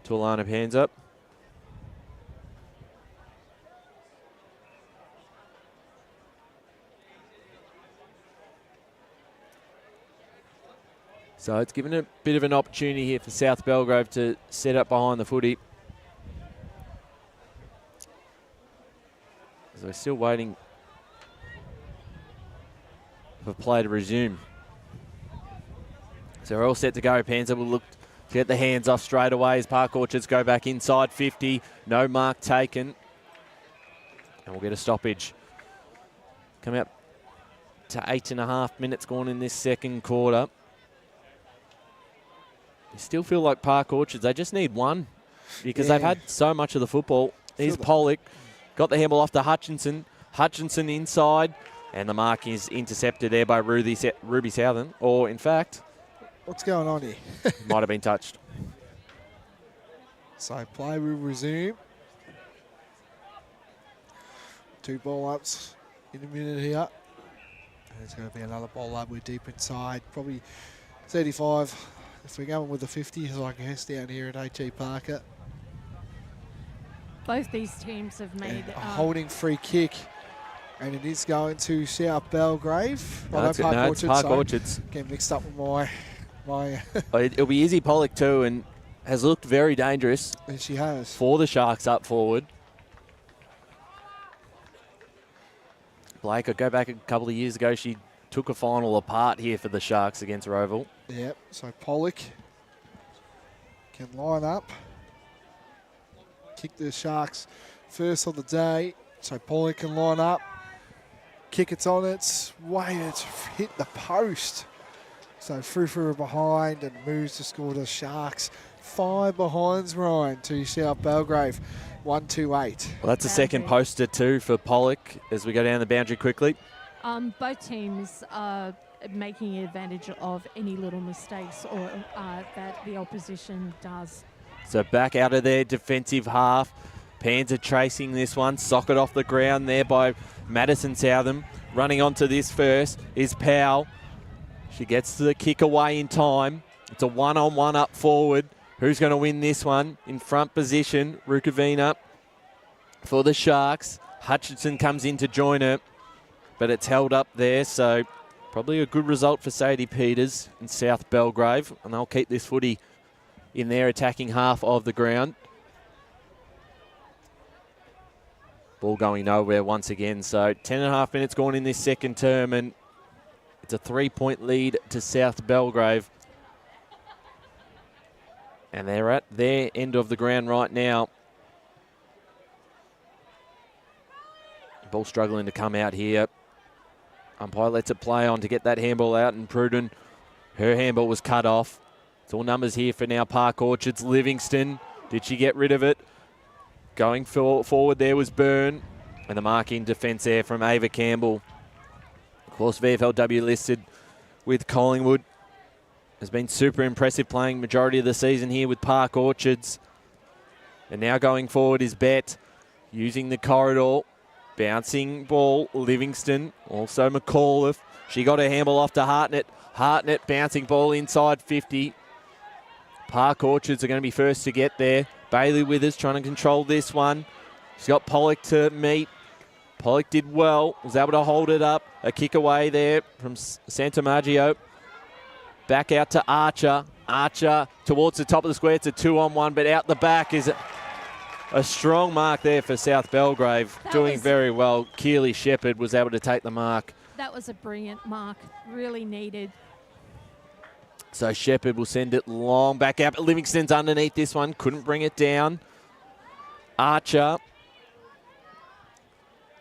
to Alana hands up. So it's given a bit of an opportunity here for South Belgrave to set up behind the footy. Because we're still waiting for play to resume. So we're all set to go. Panzer will look to get the hands off straight away as Park Orchards go back inside 50. No mark taken. And we'll get a stoppage. Coming up to 8.5 minutes gone in this second quarter. You still feel like Park Orchards, they just need one because they've had so much of the football. Here's Pollock. Got the handball off to Hutchinson. Hutchinson inside. And the mark is intercepted there by Ruby Southern. Or, in fact... What's going on here? might have been touched. So play will resume. 2 ball ups in a minute here. And it's going to be another ball up. We're deep inside. Probably 35 if we're going with the 50, as I guess, down here at H.E Parker. Both these teams have made... a holding free kick. And it is going to South Belgrave. No, it's Park Orchards. Getting mixed up with my It'll be Izzy Pollock too, and has looked very dangerous. And she has. For the Sharks up forward. Blake, I go back a couple of years ago, she took a final apart here for the Sharks against Roval. Yep, so Pollock can line up. Kick the Sharks first on the day. So Pollock can line up. Kick, it's on its way, it's hit the post. So through behind and moves to score the Sharks. 5 behinds, Ryan, to South Belgrave. 1-2-8. Well, that's a second poster too for Pollock as we go down the boundary quickly. Both teams are making advantage of any little mistakes or that the opposition does. So back out of their defensive half. Panzer chasing this one. Socket off the ground there by Madison Southam. Running onto this first is Powell. She gets the kick away in time. It's a one-on-one up forward. Who's going to win this one? In front position, Rukavina for the Sharks. Hutchinson comes in to join her, but it's held up there, so probably a good result for Sadie Peters in South Belgrave, and they'll keep this footy in their attacking half of the ground. Ball going nowhere once again, so 10.5 minutes gone in this second term, and it's a 3-point lead to South Belgrave. And they're at their end of the ground right now. Ball struggling to come out here. Umpire lets it play on to get that handball out, and Pruden, her handball was cut off. It's all numbers here for now. Park Orchards, Livingston. Did she get rid of it? Going forward there was Byrne. And the mark in defence there from Ava Campbell. Of course, VFLW listed with Collingwood. Has been super impressive playing majority of the season here with Park Orchards. And now going forward is Bet, using the corridor. Bouncing ball, Livingston, also McAuliffe. She got her handball off to Hartnett. Hartnett bouncing ball inside 50. Park Orchards are going to be first to get there. Bailey Withers trying to control this one. She's got Pollock to meet. Pollock did well, was able to hold it up. A kick away there from Santamaggio. Back out to Archer. Archer towards the top of the square. It's a 2-on-1, but out the back is a strong mark there for South Belgrave. Doing very well. Keely Shepherd was able to take the mark. That was a brilliant mark. Really needed. So Shepherd will send it long back out. Livingston's underneath this one. Couldn't bring it down. Archer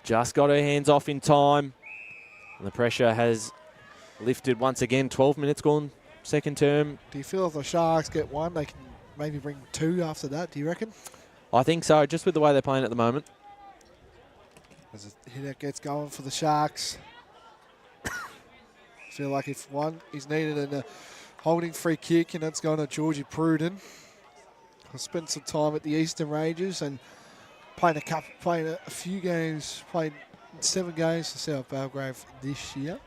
just got her hands off in time. And the pressure has lifted once again. 12 minutes gone, second term. Do you feel if the Sharks get one, they can maybe bring 2 after that, do you reckon? I think so, just with the way they're playing at the moment. As a hitter gets going for the Sharks. Feel like if one is needed in a holding free kick, and that's going to Georgie Pruden. I've spent some time at the Eastern Ranges and played a few games, played 7 games for South Belgrave this year.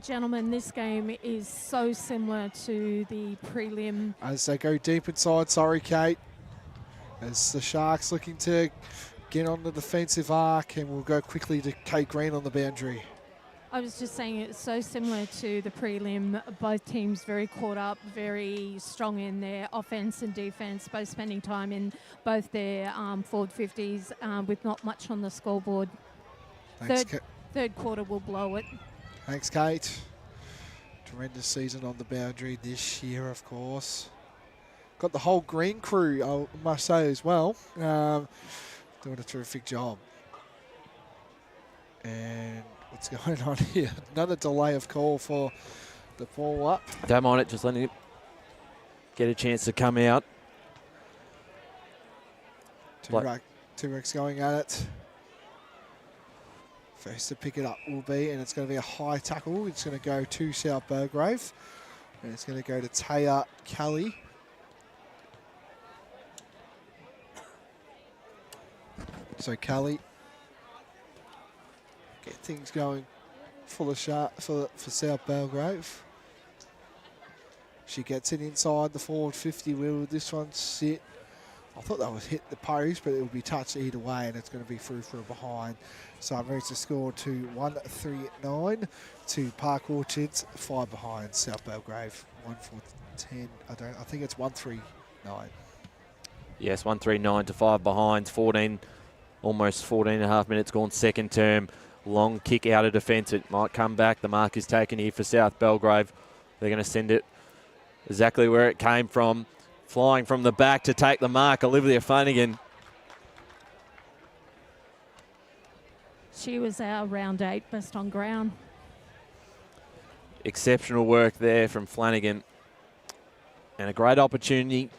Gentlemen, this game is so similar to the prelim. As they go deep inside, sorry, Kate. As the Sharks looking to get on the defensive arc, and we'll go quickly to Kate Green on the boundary. I was just saying it's so similar to the prelim. Both teams very caught up, very strong in their offense and defense, both spending time in both their forward 50s with not much on the scoreboard. Thanks, Third quarter will blow it. Thanks, Kate. Tremendous season on the boundary this year, of course. Got the whole green crew, I must say, as well. Doing a terrific job. And what's going on here? Another delay of call for the ball up. Don't mind it, just letting it get a chance to come out. T-Rex going at it. First to pick it up will be, and it's going to be a high tackle. It's going to go to South Belgrave. And it's going to go to Taya Kelly. So Kelly, get things going full of sharp for South Belgrave. She gets it inside the forward 50. Where would this one sit? I thought that was hit the post, but it will be touched either way, and it's going to be through for a behind. So I've reached the score to 1-3-9 to Park Orchards, 5 behind South Belgrave, 1-4-10. I think it's 1-3-9. Yes, 1-3-9 to 5 behind, almost 14 and a half minutes gone second term. Long kick out of defence. It might come back. The mark is taken here for South Belgrave. They're going to send it exactly where it came from. Flying from the back to take the mark, Olivia Flanagan. She was our round 8 best on ground. Exceptional work there from Flanagan. And a great opportunity.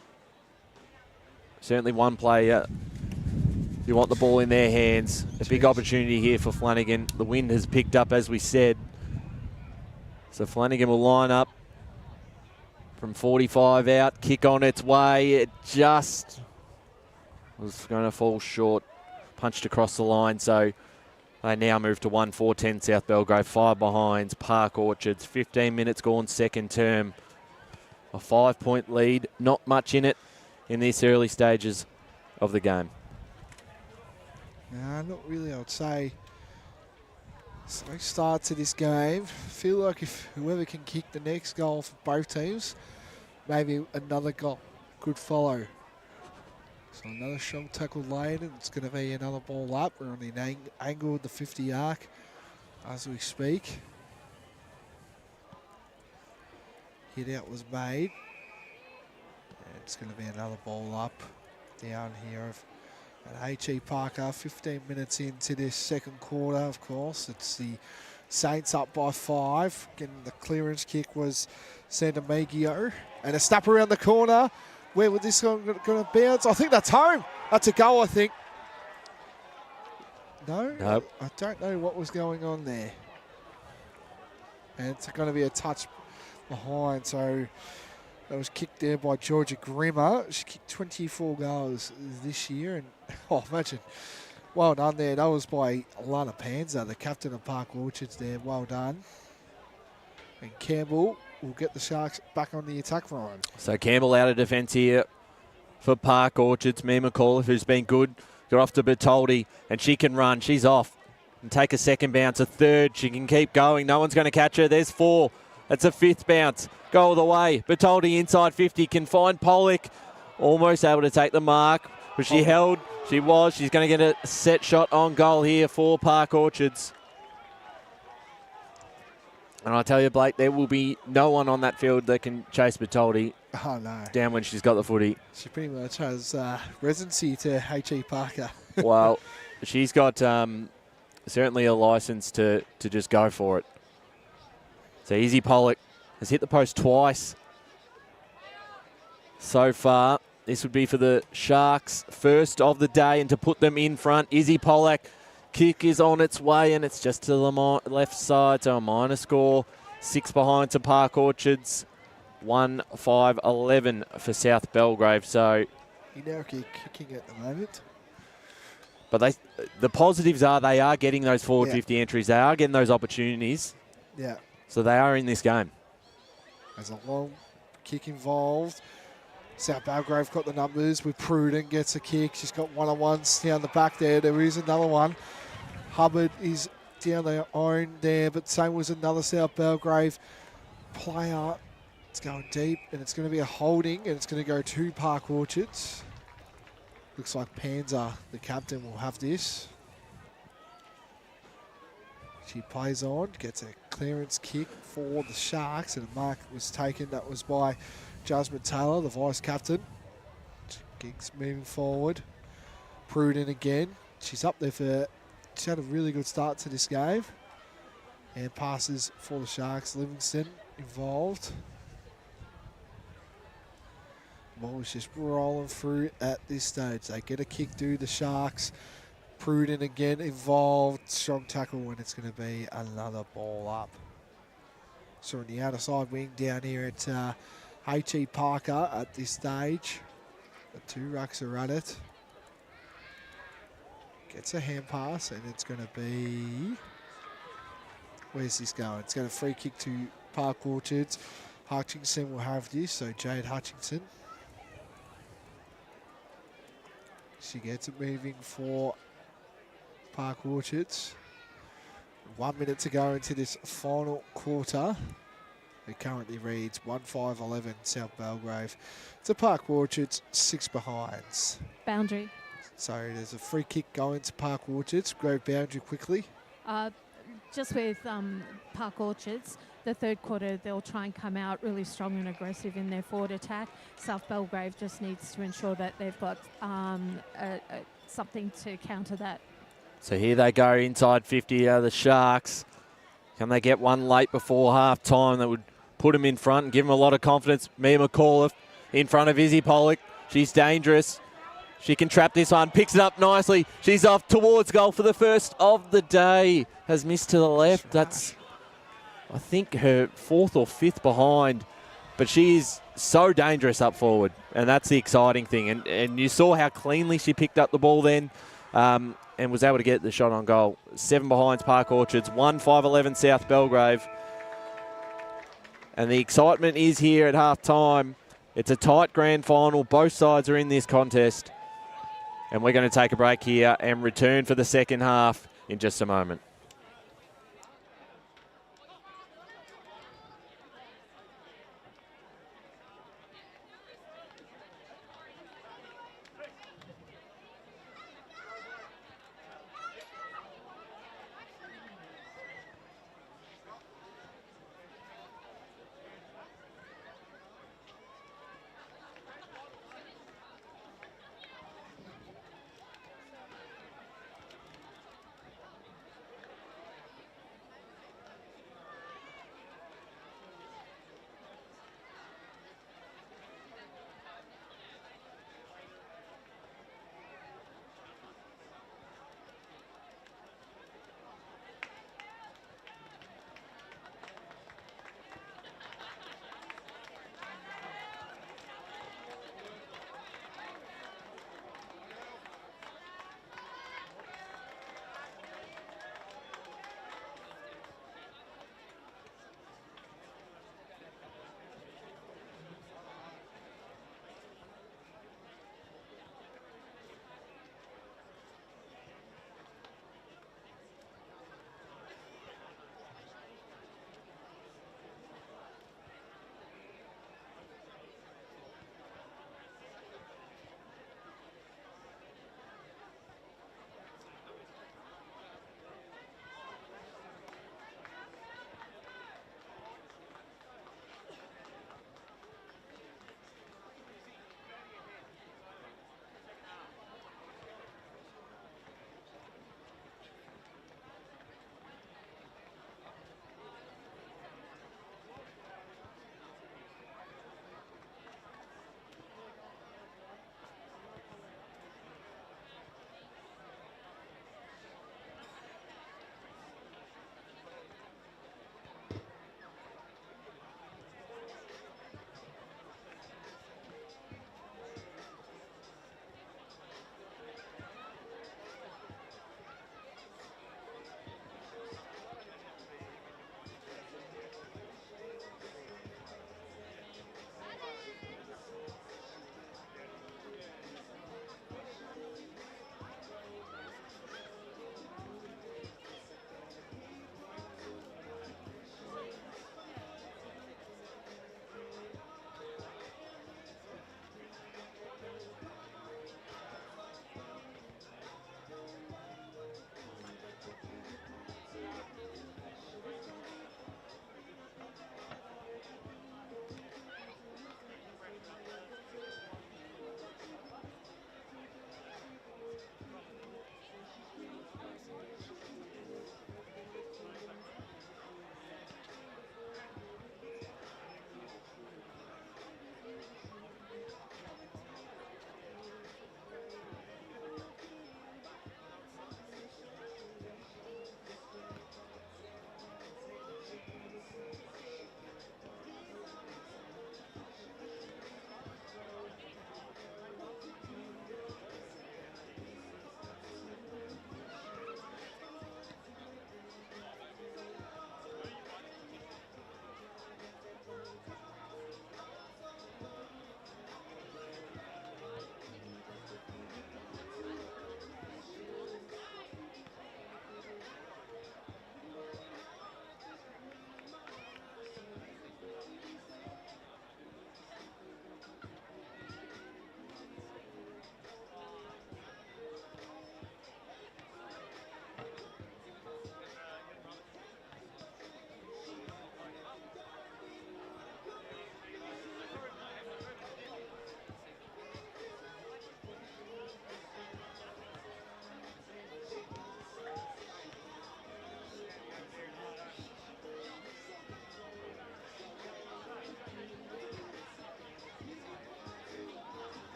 Certainly one player. You want the ball in their hands. A big opportunity here for Flanagan. The wind has picked up, as we said. So Flanagan will line up from 45 out. Kick on its way. It just was going to fall short. Punched across the line. So they now move to 1-4-10 South Belgrave. 5 behinds. Park Orchards. 15 minutes gone second term. A 5-point lead. Not much in it in these early stages of the game. No, not really, I would say. Slow start to this game. Feel like if whoever can kick the next goal for both teams, maybe another goal could follow. So another strong tackle laid, and it's going to be another ball up. We're on the angle of the 50 arc as we speak. Hit out was made. And it's going to be another ball up down here at H.E Parker. 15 minutes into this second quarter, of course. It's the Saints up by 5. Getting the clearance kick was Sandamagio. And a snap around the corner. Where would this one going to bounce? I think that's home. That's a goal, I think. No? Nope. I don't know what was going on there. And it's going to be a touch behind. So that was kicked there by Georgia Grimmer. She kicked 24 goals this year. And oh, imagine. Well done there. That was by Lana Panza, the captain of Park Orchards there. Well done. And Campbell will get the Sharks back on the attack line. So Campbell out of defence here for Park Orchards. Mee McAuliffe, who's been good, got off to Bertoldi, and she can run. She's off. And take a second bounce, a third. She can keep going. No one's going to catch her. There's 4. That's a 5th bounce. Goal the way. Bertoldi inside 50 can find Pollock. Almost able to take the mark. But she held. She was. She's going to get a set shot on goal here for Park Orchards. And I tell you, Blake, there will be no one on that field that can chase Bertoldi down when she's got the footy. She pretty much has residency to H.E Parker. Well, she's got certainly a license to just go for it. So Izzy Pollock has hit the post twice so far. This would be for the Sharks' first of the day, and to put them in front, Izzy Pollock. Kick is on its way, and it's just to the left side, so a minor score. 6 behind to Park Orchards. 1-5-11 for South Belgrave. So Inarki kicking at the moment. But the positives are they are getting those forward 50 entries. They are getting those opportunities. Yeah. So they are in this game. There's a long kick involved. South Belgrave got the numbers with Pruden, gets a kick. She's got one-on-ones down the back there. There is another one. Hubbard is down their own there, but same was another South Belgrave player. It's going deep, and it's going to be a holding, and it's going to go to Park Orchards. Looks like Panzer, the captain, will have this. She plays on, gets a clearance kick for the Sharks, and a mark was taken. That was by Jasmine Taylor, the vice-captain. Giggs moving forward. Pruden again. She's up there for... She's had a really good start to this game. And passes for the Sharks. Livingston involved. Ball is just rolling through at this stage. They get a kick to the Sharks. Pruden again involved. Strong tackle, and it's going to be another ball up. So on the outer side wing down here at H.E Parker at this stage. The two rucks are at it. Gets a hand pass, and it's going to be... Where's this going? It's going to free kick to Park Orchards. Hutchinson will have this, so Jade Hutchinson. She gets it moving for Park Orchards. 1 minute to go into this final quarter. It currently reads 1-5-11 South Belgrave. To Park Orchards, 6 behinds. Boundary. So there's a free kick going to Park Orchards. Go boundary quickly. Just with Park Orchards, the third quarter, they'll try and come out really strong and aggressive in their forward attack. South Belgrave just needs to ensure that they've got something to counter that. So here they go inside 50, the Sharks. Can they get one late before half time that would put them in front and give them a lot of confidence? Mia McAuliffe in front of Izzy Pollock. She's dangerous. She can trap this one, picks it up nicely. She's off towards goal for the first of the day. Has missed to the left. That's, I think, her 4th or 5th behind. But she is so dangerous up forward, and that's the exciting thing. And you saw how cleanly she picked up the ball then and was able to get the shot on goal. 7 behinds Park Orchards, 1-5-11 South Belgrave. And the excitement is here at half time. It's a tight grand final. Both sides are in this contest. And we're going to take a break here and return for the second half in just a moment.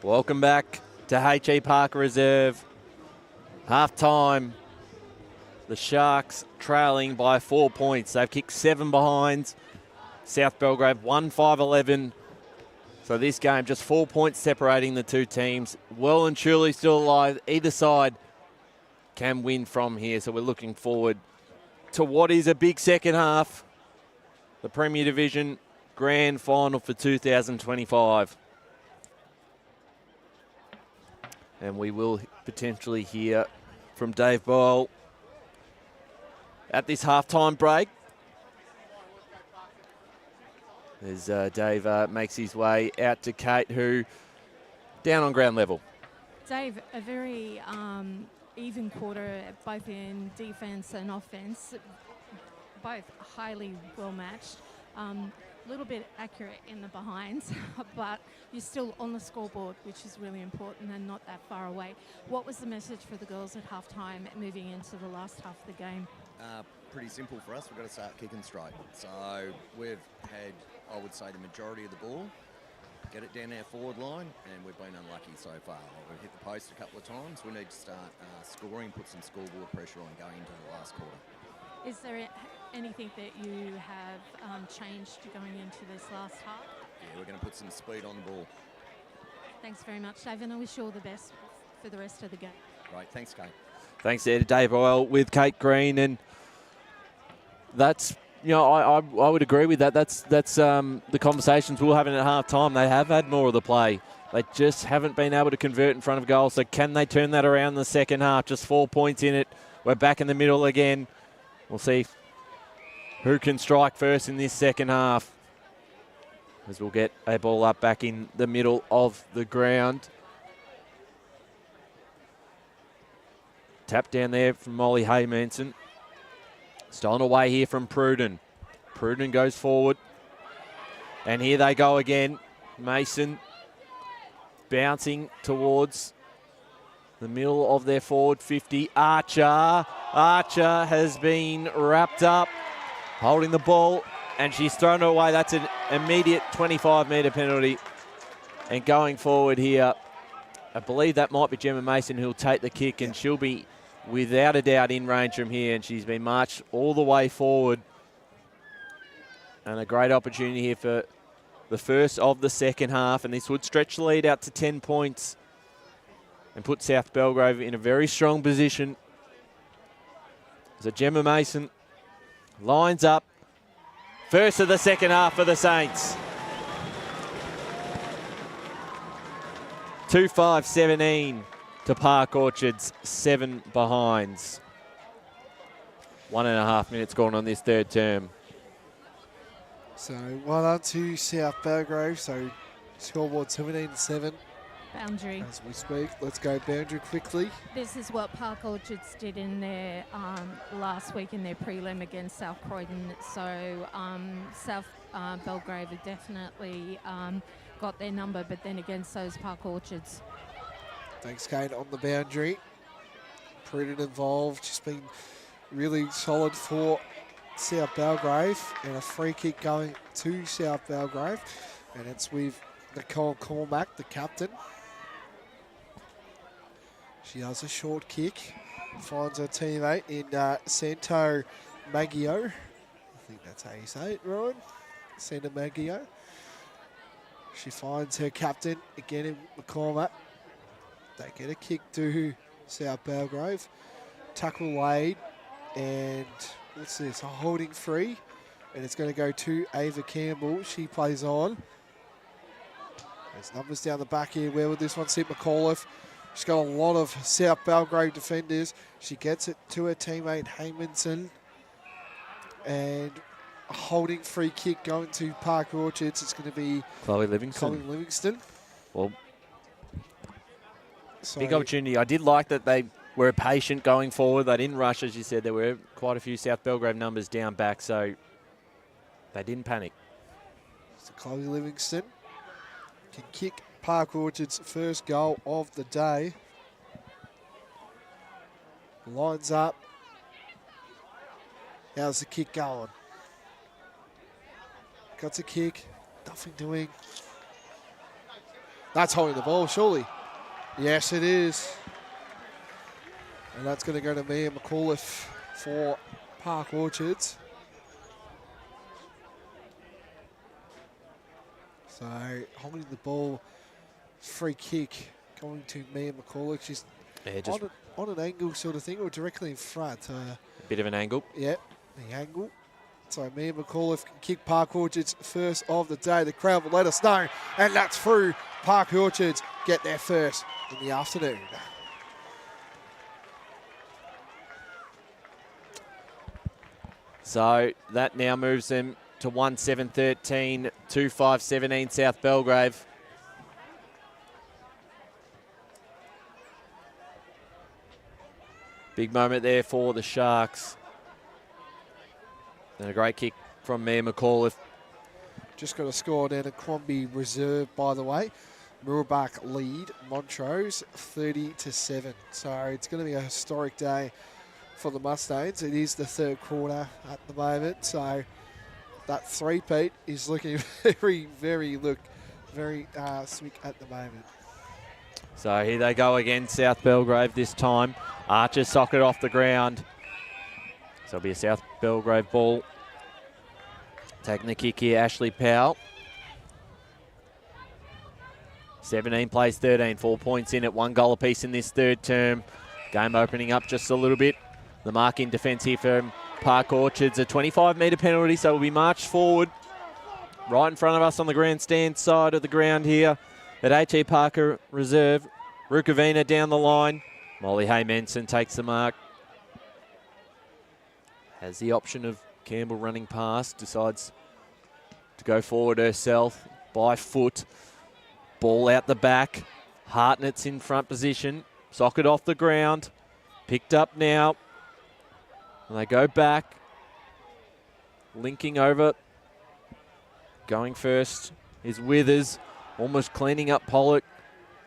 Welcome back to H.E Parker Reserve. Half time. The Sharks trailing by 4 points. They've kicked 7 behinds. South Belgrave 1-5-11. So this game just 4 points separating the two teams. Well and truly still alive. Either side can win from here. So we're looking forward to what is a big second half. The Premier Division Grand Final for 2025. And we will potentially hear from Dave Boyle at this halftime break. As Dave makes his way out to Kate, who down on ground level. Dave, a very even quarter, both in defence and offence, both highly well matched. A little bit accurate in the behinds, but you're still on the scoreboard, which is really important and not that far away. What was the message for the girls at halftime moving into the last half of the game? Pretty simple for us. We've got to start kicking straight. So we've had, I would say, the majority of the ball, get it down our forward line, and we've been unlucky so far. We've hit the post a couple of times. We need to start scoring, put some scoreboard pressure on going into the last quarter. Is there anything that you have changed going into this last half? Yeah, we're going to put some speed on the ball. Thanks very much, Dave, and I wish you all the best for the rest of the game. Right, thanks, Kate. Thanks there to Dave Boyle with Kate Green, and that's, you know, I would agree with that. That's the conversations we're having at half time. They have had more of the play. They just haven't been able to convert in front of goal. So can they turn that around in the second half? Just 4 points in it. We're back in the middle again. We'll see who can strike first in this second half, as we'll get a ball up back in the middle of the ground. Tap down there from Molly Haymanson. Stolen away here from Pruden. Pruden goes forward. And here they go again. Mason bouncing towards the middle of their forward 50. Archer. Archer has been wrapped up, holding the ball, and she's thrown it away. That's an immediate 25-metre penalty. And going forward here, I believe that might be Gemma Mason who'll take the kick, and she'll be without a doubt in range from here, and she's been marched all the way forward. And a great opportunity here for the first of the second half, and this would stretch the lead out to 10 points and put South Belgrave in a very strong position. So Gemma Mason lines up. First of the second half for the Saints. 2-5-17 to Park Orchards, 7 behinds. 1.5 minutes gone on this third term. So 1-2 to South Belgrave. So scoreboard 17-7. Boundary. As we speak, let's go boundary quickly. This is what Park Orchards did in their last week in their prelim against South Croydon. So South Belgrave have definitely got their number, but then again, so's Park Orchards. Thanks, Kate, on the boundary. Pruden involved, just been really solid for South Belgrave, and a free kick going to South Belgrave, and it's with Nicole Cormack, the captain. She does a short kick, finds her teammate in Santo Maggio. I think that's how you say it, Ryan. Santo Maggio. She finds her captain again in McCormack. They get a kick to South Belgrave. Tackle laid, and what's this? A holding free, and it's going to go to Ava Campbell. She plays on. There's numbers down the back here. Where would this one sit? McAuliffe. She's got a lot of South Belgrave defenders. She gets it to her teammate Haymanson. And a holding free kick going to Park Orchards. It's going to be Chloe Livingston. Chloe Livingston. Well, So big opportunity. I did like that they were patient going forward. They didn't rush, as you said. There were quite a few South Belgrave numbers down back, so they didn't panic. So Chloe Livingston can kick Park Orchard's first goal of the day. Lines up. How's the kick going? Got a kick. Nothing doing. That's holding the ball, surely. Yes, it is. And that's going to go to Mia McAuliffe for Park Orchards. So holding the ball, free kick going to Mia McAuliffe. She's just on an angle sort of thing, or directly in front. a bit of an angle. Yep, the angle. So Mia McAuliffe can kick Park Orchards first of the day. The crowd will let us know. And that's through. Park Orchards get there first in the afternoon. So that now moves them to 1-7-13, 2-5-17 South Belgrave. Big moment there for the Sharks. And a great kick from Mia McAuliffe. Just got a score down at Crombie Reserve, by the way. Murabak lead Montrose 30-7. So it's going to be a historic day for the Mustangs. It is the third quarter at the moment. So that three-peat is looking very slick at the moment. So here they go again, South Belgrave this time. Archer socket off the ground. So it'll be a South Belgrave ball. Taking the kick here, Ashley Powell. 17 plays 13, 4 points in it, 1 goal apiece in this third term. Game opening up just a little bit. The mark in defence here from Park Orchards, a 25-metre penalty, so we'll be marched forward. Right in front of us on the grandstand side of the ground here at H.E Parker Reserve. Rukavina down the line. Molly Hay-Menson takes the mark. Has the option of Campbell running past, decides to go forward herself by foot. Ball out the back. Hartnett's in front position. Socket off the ground. Picked up now. And they go back. Linking over. Going first is Withers. Almost cleaning up Pollock.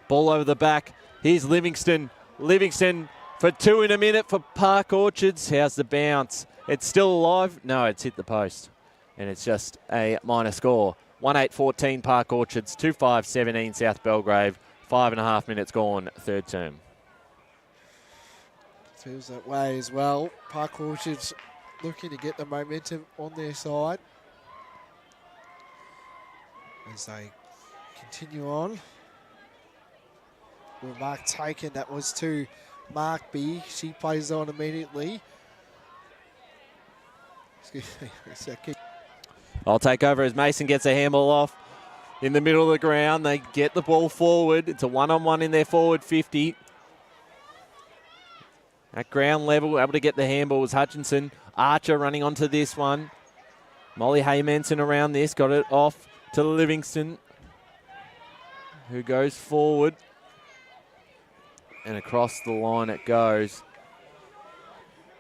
Ball over the back. Here's Livingston. Livingston for 2 in a minute for Park Orchards. How's the bounce? It's still alive. No, it's hit the post. And it's just a minor score. 1-8-14 Park Orchards, 2-5-17 South Belgrave. 5.5 minutes gone, third term. Feels that way as well. Park Orchards looking to get the momentum on their side as they continue on. With Mark taken, that was to Mark B. She plays on immediately. Excuse me, it's a kick. I'll take over as Mason gets a handball off in the middle of the ground. They get the ball forward. It's a one-on-one in their forward 50. At ground level, able to get the handball was Hutchinson. Archer running onto this one. Molly Hay-Menson around this. Got it off to Livingston, who goes forward. And across the line it goes.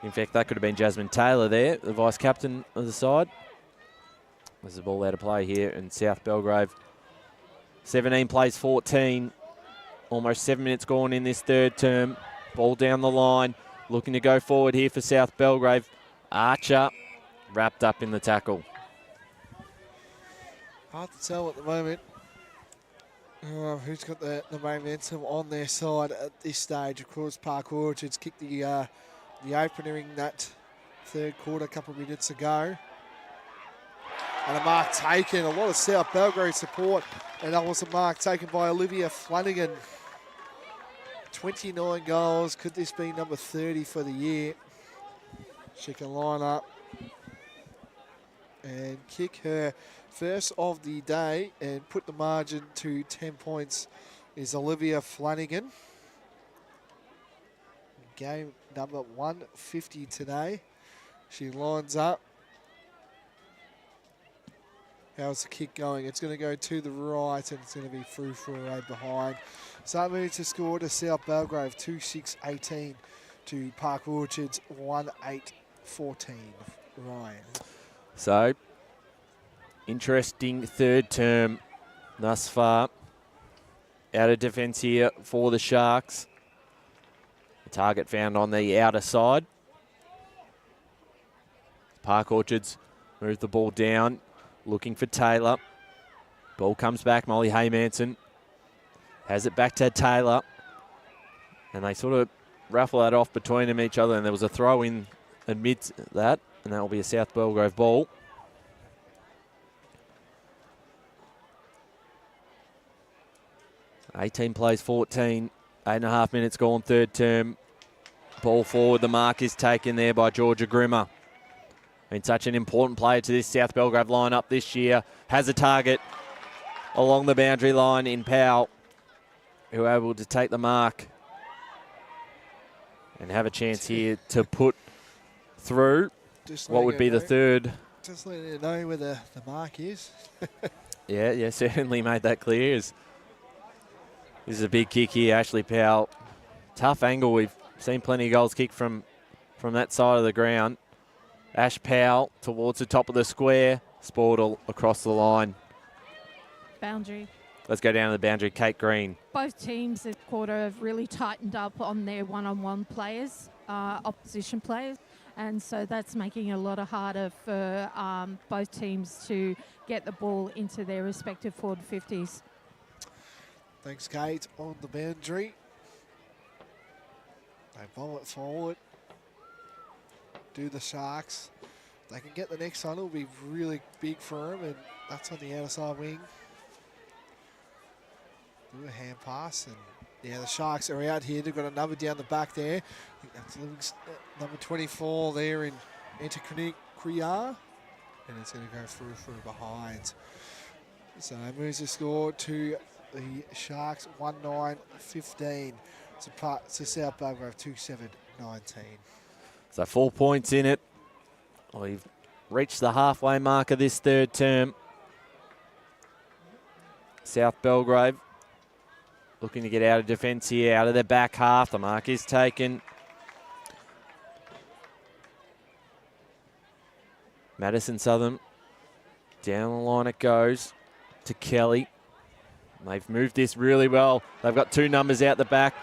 In fact, that could have been Jasmine Taylor there, the vice-captain of the side. There's the ball out of play here in South Belgrave. 17 plays 14. Almost 7 minutes gone in this third term. Ball down the line. Looking to go forward here for South Belgrave. Archer wrapped up in the tackle. Hard to tell at the moment who's got the momentum on their side at this stage. Of course, Park Orchards kicked the opener in that third quarter a couple of minutes ago. And a mark taken. A lot of South Belgrave support. And that was a mark taken by Olivia Flanagan. 29 goals. Could this be number 30 for the year? She can line up and kick her first of the day and put the margin to 10 points is Olivia Flanagan. Game number 150 today. She lines up. How's the kick going? It's going to go to the right and it's going to be through for a behind. So that moves to score to South Belgrave 2-6-18 to Park Orchards 1-8-14. Ryan. So, interesting third term thus far. Out of defence here for the Sharks. The target found on the outer side. Park Orchards move the ball down. Looking for Taylor. Ball comes back. Molly Hay-Menson Has it back to Taylor. And they sort of raffle that off between them each other. And there was a throw in amidst that. And that will be a South Belgrave ball. (18 plays 14. 8.5 minutes gone, third term. Ball forward. The mark is taken there by Georgia Grimmer. Been such an important player to this South Belgrave lineup this year. Has a target along the boundary line in Powell, who are able to take the mark and have a chance here to put through what would be the third. Just letting you know where the mark is. Yeah, certainly made that clear. This is a big kick here, Ashley Powell. Tough angle. We've seen plenty of goals kicked from that side of the ground. Ash Powell towards the top of the square. Sportle across the line. Boundary. Let's go down to the boundary. Kate Green. Both teams this quarter have really tightened up on their one-on-one players, opposition players, and so that's making it a lot harder for both teams to get the ball into their respective forward 50s. Thanks, Kate. On the boundary. They bowl it forward. Do the Sharks. They can get the next one. It'll be really big for them, and that's on the outside wing. Do a hand pass, and yeah, the Sharks are out here. They've got another down the back there. I think that's number 24 there in Kriya, and it's going to go through behind. So it moves the score to the Sharks 1-9-15. To South Belgrave 2-7-19. So 4 points in it. We've reached the halfway mark of this third term. South Belgrave looking to get out of defence here, out of their back half. The mark is taken. Madison Southern, down the line it goes to Kelly. They've moved this really well. They've got two numbers out the back.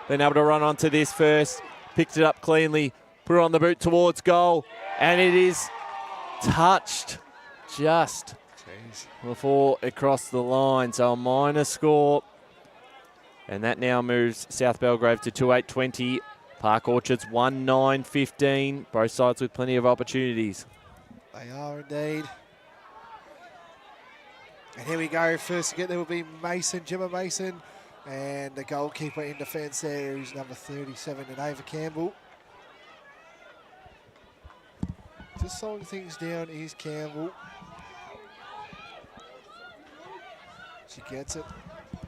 Been able to run onto this first. Picked it up cleanly. Put it on the boot towards goal. And it is touched just before it crossed the line. So a minor score. And that now moves South Belgrave to 2-8-20. Park Orchards 1-9-15. Both sides with plenty of opportunities. They are indeed. And here we go. First to get there will be Mason, Gemma Mason. And the goalkeeper in defence there is number 37, Ava Campbell. Just slowing things down is Campbell. She gets it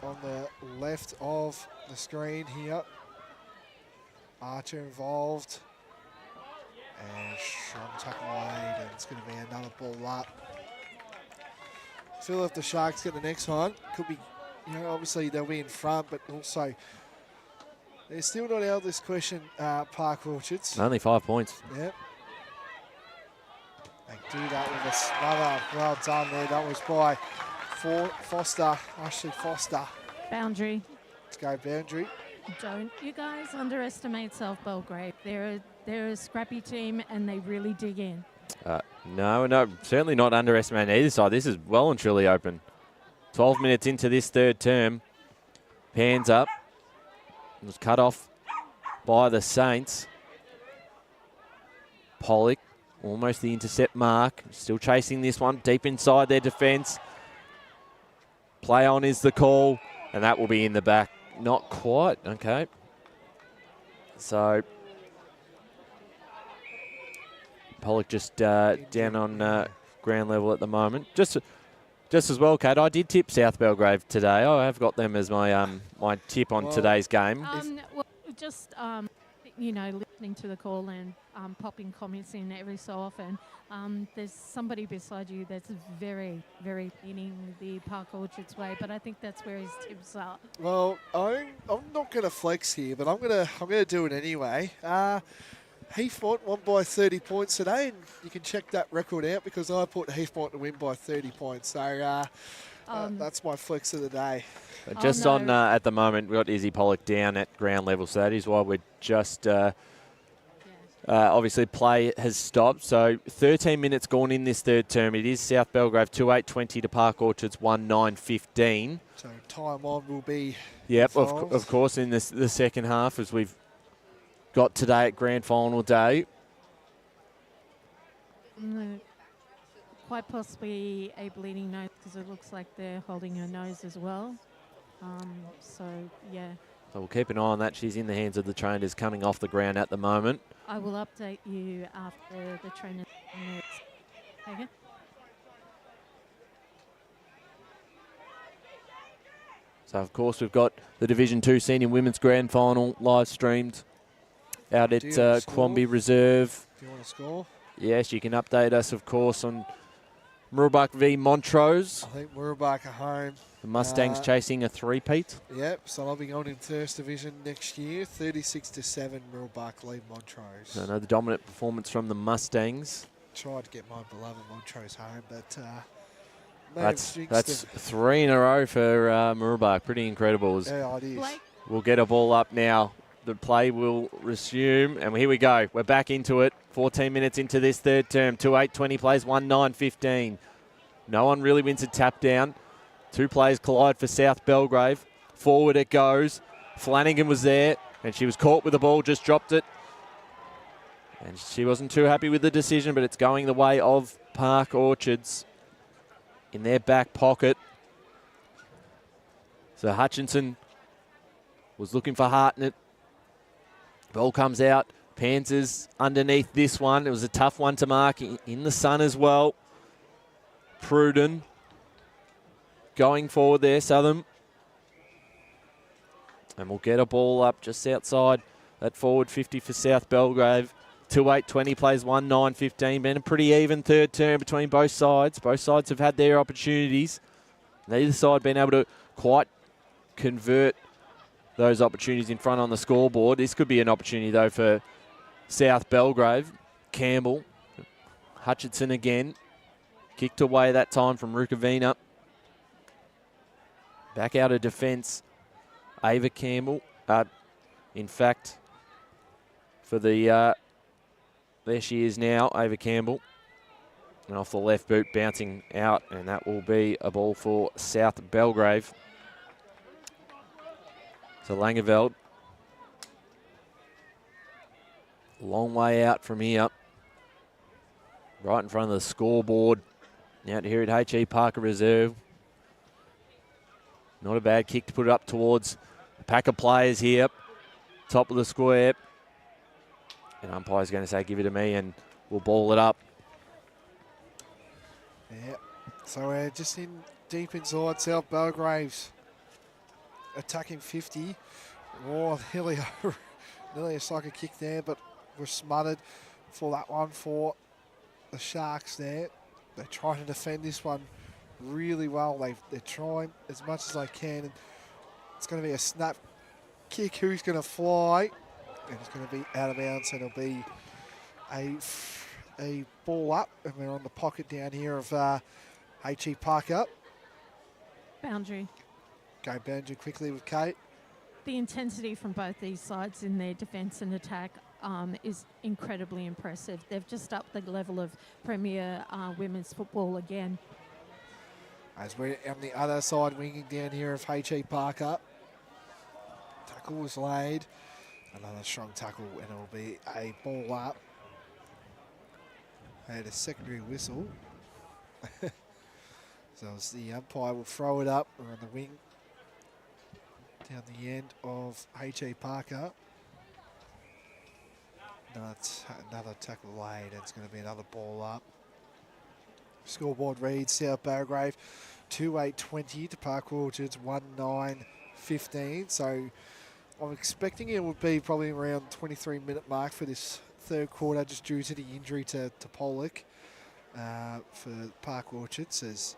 on the left of the screen here. Archer involved. And strong tackle away, and it's going to be another ball up. Feel if the Sharks get the next one, could be, you know, obviously they'll be in front, but also they're still not out of this question, Park Orchards. Only 5 points. Yep. They do that with a smother. Well done there. That was by Foster, Ashley Foster. Boundary. Let's go boundary. Don't you guys underestimate South Belgrave. They're a scrappy team and they really dig in. No, certainly not underestimating either side. This is well and truly open. 12 minutes into this third term. Pans up. It was cut off by the Saints. Pollock, almost the intercept mark. Still chasing this one deep inside their defence. Play on is the call, and that will be in the back. Not quite, okay. So Pollock just down on ground level at the moment. Just as well, Kate, I did tip South Belgrave today. I have got them as my my tip on today's game. Well, just you know, listening to the call and popping comments in every so often. There's somebody beside you that's very, very leaning the Park Orchards way, but I think that's where his tips are. Well, I'm not going to flex here, but I'm gonna do it anyway. Heathmont won by 30 points today, and you can check that record out because I put Heathmont to win by 30 points. So that's my flex of the day. But just on at the moment, we've got Izzy Pollock down at ground level, so that is why we're just Obviously, play has stopped. So 13 minutes gone in this third term. It is South Belgrave 2-8-20 to Park Orchards 1-9-15. So time on will be Yep, involved. of course, in the second half, as we've got today at grand final day. Quite possibly a bleeding nose because it looks like they're holding her nose as well. So, yeah. So we'll keep an eye on that. She's in the hands of the trainers coming off the ground at the moment. I will update you after the trainer. Okay. So, of course, we've got the Division 2 Senior Women's Grand Final live streamed out at Quamby Reserve. If you want to score. Yes, you can update us, of course, on Murrabbuck v Montrose. I think Murrabbuck are home. The Mustangs chasing a three-peat. Yep, so they'll be going in First Division next year. 36-7, Murrabbuck lead Montrose. I know the dominant performance from the Mustangs. Tried to get my beloved Montrose home, but That's 3 in a row for Murrabbuck. Pretty incredible. yeah, it is. We'll get a ball up now. The play will resume, and here we go. We're back into it. 14 minutes into this third term. 2-8-20 plays 1-9-15. No one really wins a tap down. Two players collide for South Belgrave. Forward it goes. Flanagan was there, and she was caught with the ball, just dropped it. And she wasn't too happy with the decision, but it's going the way of Park Orchards in their back pocket. So Hutchinson was looking for Hartnett. Ball comes out. Panzers underneath this one. It was a tough one to mark in the sun as well. Pruden going forward there, Southern. And we'll get a ball up just outside that forward 50 for South Belgrave. 2-8-20 plays 1-9-15. Been a pretty even third term between both sides. Both sides have had their opportunities. Neither side been able to quite convert those opportunities in front on the scoreboard. This could be an opportunity, though, for South Belgrave. Campbell. Hutchinson again. Kicked away that time from Rukavina. Back out of defence. Ava Campbell. In fact, for the... there she is now, Ava Campbell. And off the left boot, bouncing out, and that will be a ball for South Belgrave. So Langeveld. Long way out from here. Right in front of the scoreboard. Out here at H.E Parker Reserve. Not a bad kick to put it up towards a pack of players here. Top of the square. And umpire's going to say, give it to me, and we'll ball it up. Yeah, so we're just deep inside South Belgrave's attacking 50. Oh, nearly a soccer kick there, but we're smothered for that one for the Sharks there. They're trying to defend this one really well. They're trying as much as they can. And it's going to be a snap kick. Who's going to fly? And it's going to be out of bounds, and it'll be a ball up, and we're on the pocket down here of H.E Parker. Boundary. Go boundary quickly with Kate. The intensity from both these sides in their defence and attack is incredibly impressive. They've just upped the level of Premier women's football again. As we're on the other side, winging down here of H.E Parker. Tackle was laid. Another strong tackle, and it'll be a ball up. And a secondary whistle. So the umpire will throw it up. We're on the wing. Down the end of H.E Parker. Another tackle laid, and it's going to be another ball up. Scoreboard reads South Belgrave 2-8-20 to Park Orchards 1-9-15. So I'm expecting it would be probably around 23-minute mark for this third quarter, just due to the injury to Pollock for Park Orchards, as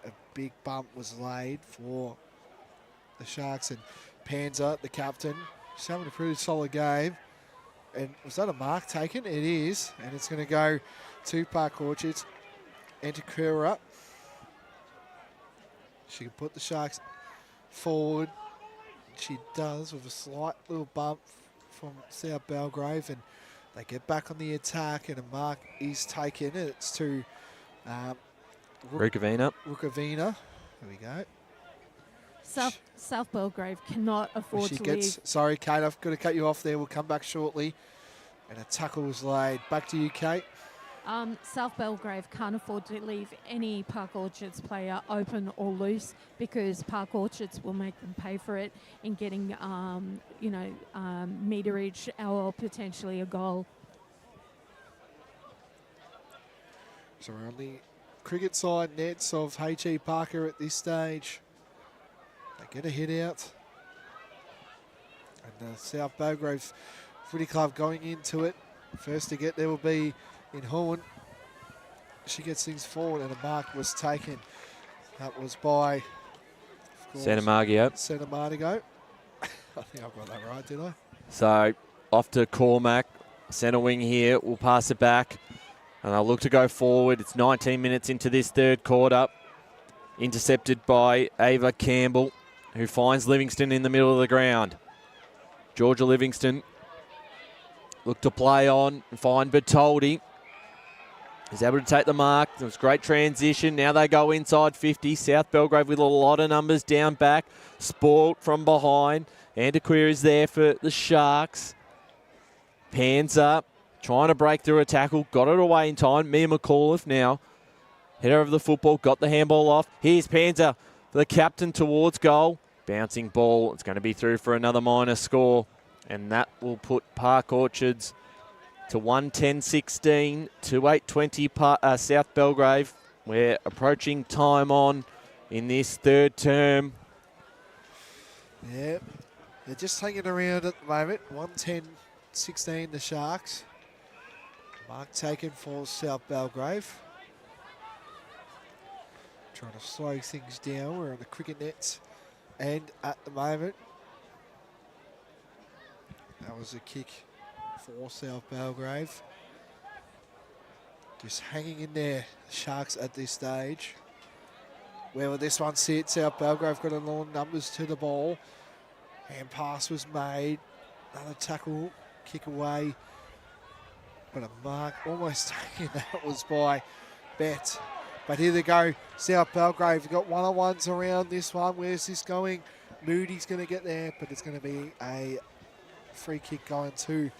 a big bump was laid for the Sharks. And Panzer, the captain, just having a pretty solid game. And was that a mark taken? It is, and it's going to go to Park Orchards. Enter Kura. She can put the Sharks forward. She does, with a slight little bump from South Belgrave, and They get back on the attack, and a mark is taken. It's to Rukavina. Rukavina. There we go. South Belgrave cannot afford She to gets. leave. Sorry, Kate. I've got to cut you off there. We'll come back shortly. And a tackle was laid. Back to you, Kate. South Belgrave can't afford to leave any Park Orchards player open or loose, because Park Orchards will make them pay for it in getting, meterage or potentially a goal. So we're on the cricket side nets of H.E Parker at this stage. They get a hit out. And the South Belgrave Footy Club going into it. First to get there will be in Horn. She gets things forward, and a mark was taken. That was by Santa Margio. Santa Margio. I think I've got that right, did I? So off to Cormac. Centre wing here. We'll pass it back. And they'll look to go forward. It's 19 minutes into this third quarter. Intercepted by Ava Campbell, who finds Livingston in the middle of the ground. Georgia Livingston look to play on and find Bertoldi. He's able to take the mark. It was a great transition. Now they go inside 50. South Belgrave with a lot of numbers down back. Sport from behind. Antiquer is there for the Sharks. Pans up. Trying to break through a tackle. Got it away in time. Mia McAuliffe now. Header of the football. Got the handball off. Here's Panzer, the captain, towards goal. Bouncing ball. It's going to be through for another minor score. And that will put Park Orchards to 110-16 to 8:20 South Belgrave. We're approaching time on in this third term. Yeah, they're just hanging around at the moment. 110-16 the Sharks. Mark taken for South Belgrave. Trying to slow things down. We're on the cricket nets. And at the moment, that was a kick for South Belgrave. Just hanging in there, the Sharks at this stage. Where will this one sit? South Belgrave got a lot of numbers to the ball. Hand pass was made. Another tackle, kick away. But a mark almost taken. That was by Bet. But here they go. South Belgrave got one-on-ones around this one. Where's this going? Moody's going to get there, but it's going to be a free kick going to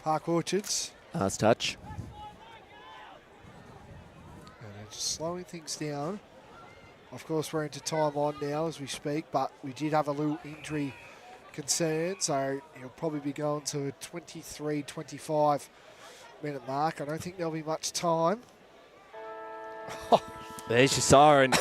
Park Orchards. Last touch. And they're just slowing things down. Of course, we're into time on now as we speak, but we did have a little injury concern, so he'll probably be going to a 23-25 minute mark. I don't think there'll be much time. There's your siren.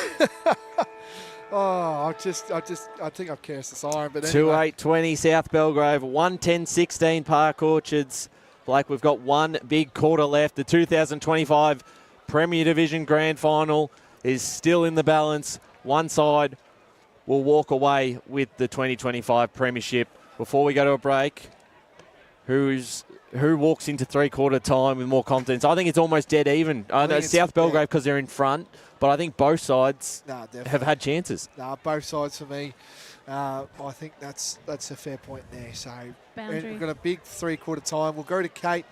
I think I've cast the siren, but anyway. 2-8-20 South Belgrave, 110-16 Park Orchards. Blake, we've got one big quarter left. The 2025 Premier Division Grand Final is still in the balance. One side will walk away with the 2025 Premiership. Before we go to a break, who walks into three-quarter time with more confidence? I think it's almost dead even. I know South Belgrave because they're in front, but I think both sides have had chances. Both sides for me. I think that's a fair point there. So we've got a big three-quarter time. We'll go to Kate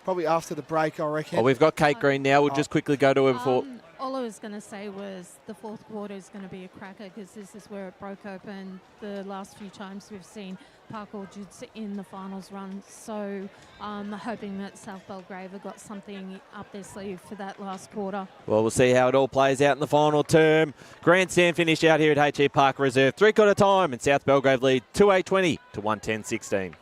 probably after the break, I reckon. Oh, we've got Kate Green now. We'll just quickly go to her before. All I was going to say was the fourth quarter is going to be a cracker, because this is where it broke open the last few times we've seen Park Orchards in the finals run. So I'm hoping that South Belgrave have got something up their sleeve for that last quarter. Well, we'll see how it all plays out in the final term. Grandstand finish out here at H.E Parker Reserve. Three-quarter time, and South Belgrave lead 2-8-20 to 110-16.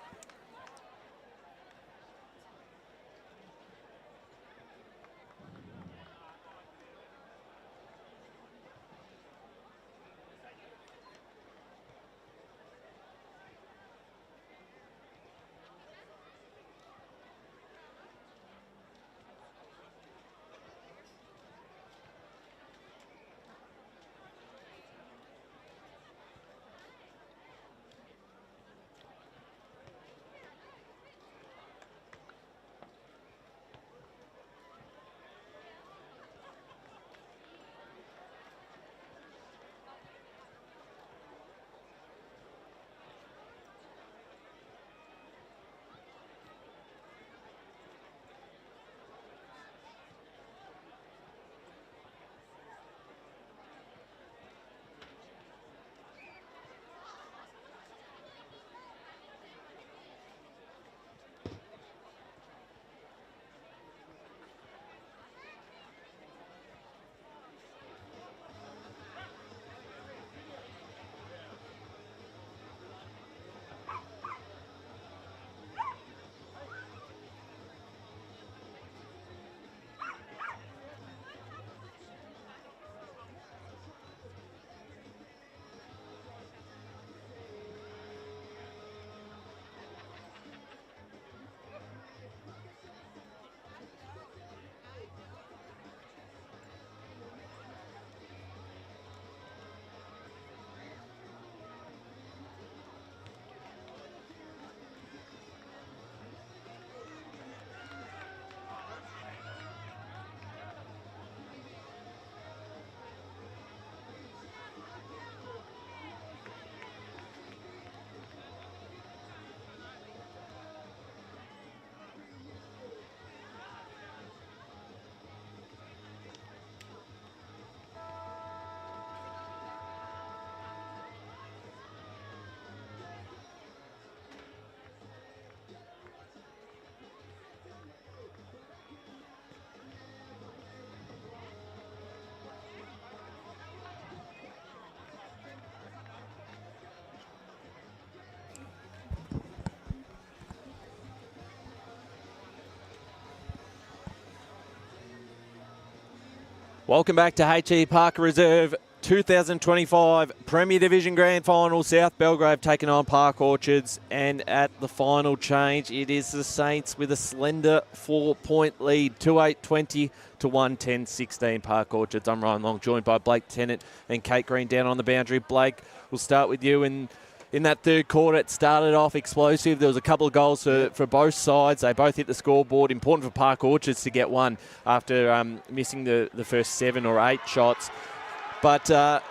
Welcome back to H.E Parker Reserve 2025 Premier Division Grand Final. South Belgrave taking on Park Orchards, and at the final change, it is the Saints with a slender 4-point lead, 28-20 to 110-16 Park Orchards. I'm Ryan Long, joined by Blake Tennant and Kate Green down on the boundary. Blake, we'll start with you. In that third quarter, it started off explosive. There was a couple of goals for both sides. They both hit the scoreboard. Important for Park Orchards to get one after missing the first 7 or 8 shots. But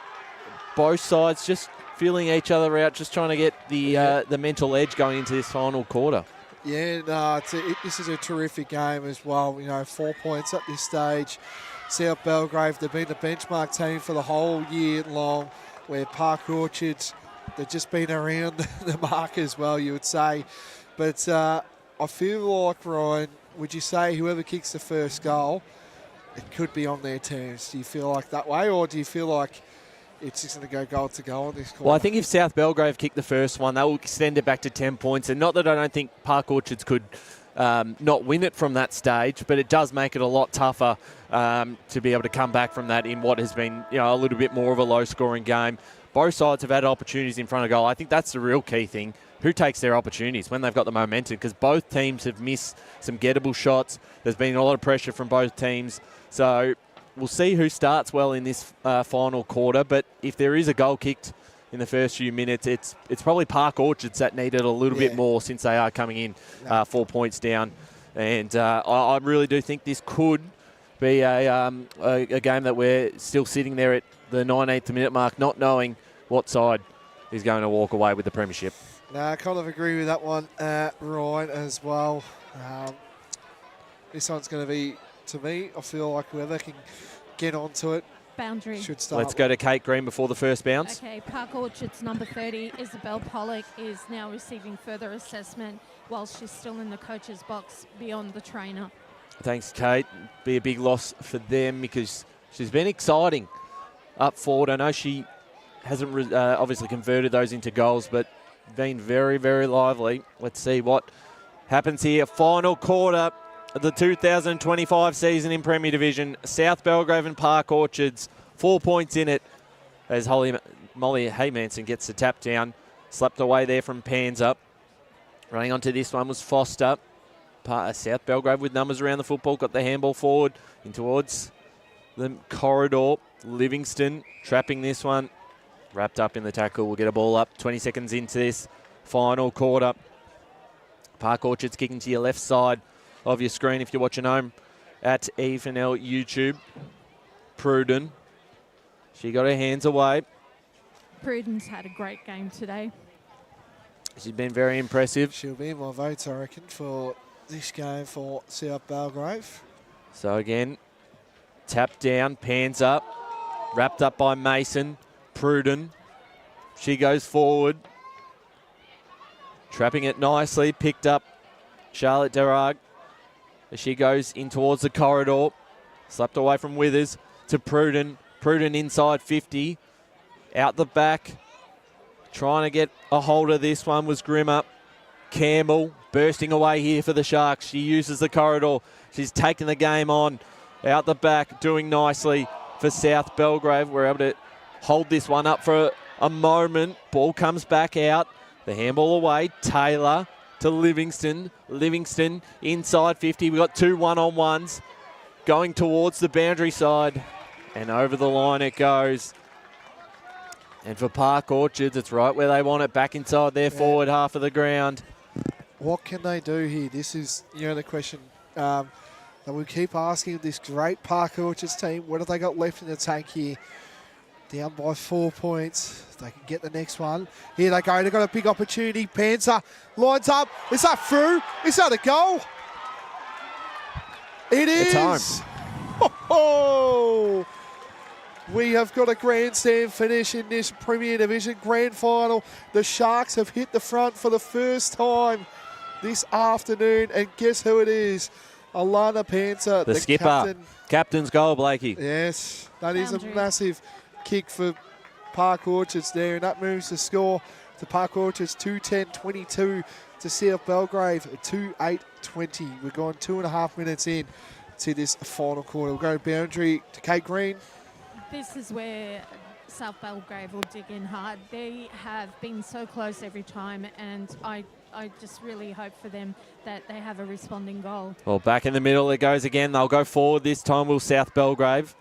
both sides just feeling each other out, just trying to get the mental edge going into this final quarter. Yeah, no, this is a terrific game as well. 4 points at this stage. South Belgrave, they've been the benchmark team for the whole year long, where Park Orchards, they've just been around the mark as well, you would say. But I feel like, Ryan, would you say whoever kicks the first goal, it could be on their terms? Do you feel like that way, or do you feel like it's just going to go goal to goal on this quarter? Well, I think if South Belgrave kick the first one, they will extend it back to 10 points. And not that I don't think Park Orchards could not win it from that stage, but it does make it a lot tougher to be able to come back from that in what has been a little bit more of a low-scoring game. Both sides have had opportunities in front of goal. I think that's the real key thing. Who takes their opportunities when they've got the momentum? Because both teams have missed some gettable shots. There's been a lot of pressure from both teams. So we'll see who starts well in this final quarter. But if there is a goal kicked in the first few minutes, it's probably Park Orchards that need it a little bit more, since they are coming in 4 points down. And I really do think this could be a game that we're still sitting there at the 19th minute mark, not knowing what side is going to walk away with the premiership. No, I kind of agree with that one, Ryan, as well. This one's going to be, to me, I feel like whoever can get onto it Boundary. should start. Let's go to Kate Green before the first bounce. Okay, Park Orchards number 30, Isabel Pollock, is now receiving further assessment while she's still in the coach's box beyond the trainer. Thanks, Kate. Be a big loss for them because she's been exciting up forward. I know she hasn't obviously converted those into goals, but been very, very lively. Let's see what happens here. Final quarter of the 2025 season in Premier Division. South Belgrave and Park Orchards, 4 points in it as Molly Haymanson gets the tap down. Slapped away there from Panzer. Running onto this one was Foster. South Belgrave with numbers around the football. Got the handball forward in towards the corridor. Livingston trapping this one. Wrapped up in the tackle. We'll get a ball up 20 seconds into this final quarter. Park Orchards kicking to your left side of your screen if you're watching home at EFNL YouTube. Pruden. She got her hands away. Pruden's had a great game today. She's been very impressive. She'll be in my votes, I reckon, for this game for South Belgrave. So again, tap down, pans up, wrapped up by Mason. Pruden. She goes forward. Trapping it nicely, picked up Charlotte Derag as she goes in towards the corridor. Slapped away from Withers to Pruden. Pruden inside 50. Out the back. Trying to get a hold of this one was Grimmer. Campbell bursting away here for the Sharks. She uses the corridor. She's taking the game on. Out the back, doing nicely for South Belgrave. We're able to hold this one up for a moment. Ball comes back out. The handball away. Taylor to Livingston. Livingston inside 50. We've got 2 one-on-ones going towards the boundary side. And over the line it goes. And for Park Orchards, it's right where they want it, back inside their forward half of the ground. What can they do here? This is, the question that we keep asking this great Park Orchards team. What have they got left in the tank here? Down by 4 points. They can get the next one. Here they go. They've got a big opportunity. Panzer lines up. Is that through? Is that a goal? It is. It's home. Oh! We have got a grandstand finish in this Premier Division Grand Final. The Sharks have hit the front for the first time this afternoon. And guess who it is? Alana Panzer, the skipper. Captain's goal, Blakey. Yes, that is a massive kick for Park Orchards there. And that moves the score to Park Orchards 2-10-22 to South Belgrave 2-8-20. We're going 2.5 minutes in to this final quarter. We'll go boundary to Kate Green. This is where South Belgrave will dig in hard. They have been so close every time, and I just really hope for them that they have a responding goal. Well, back in the middle it goes again. They'll go forward this time, will South Belgrave.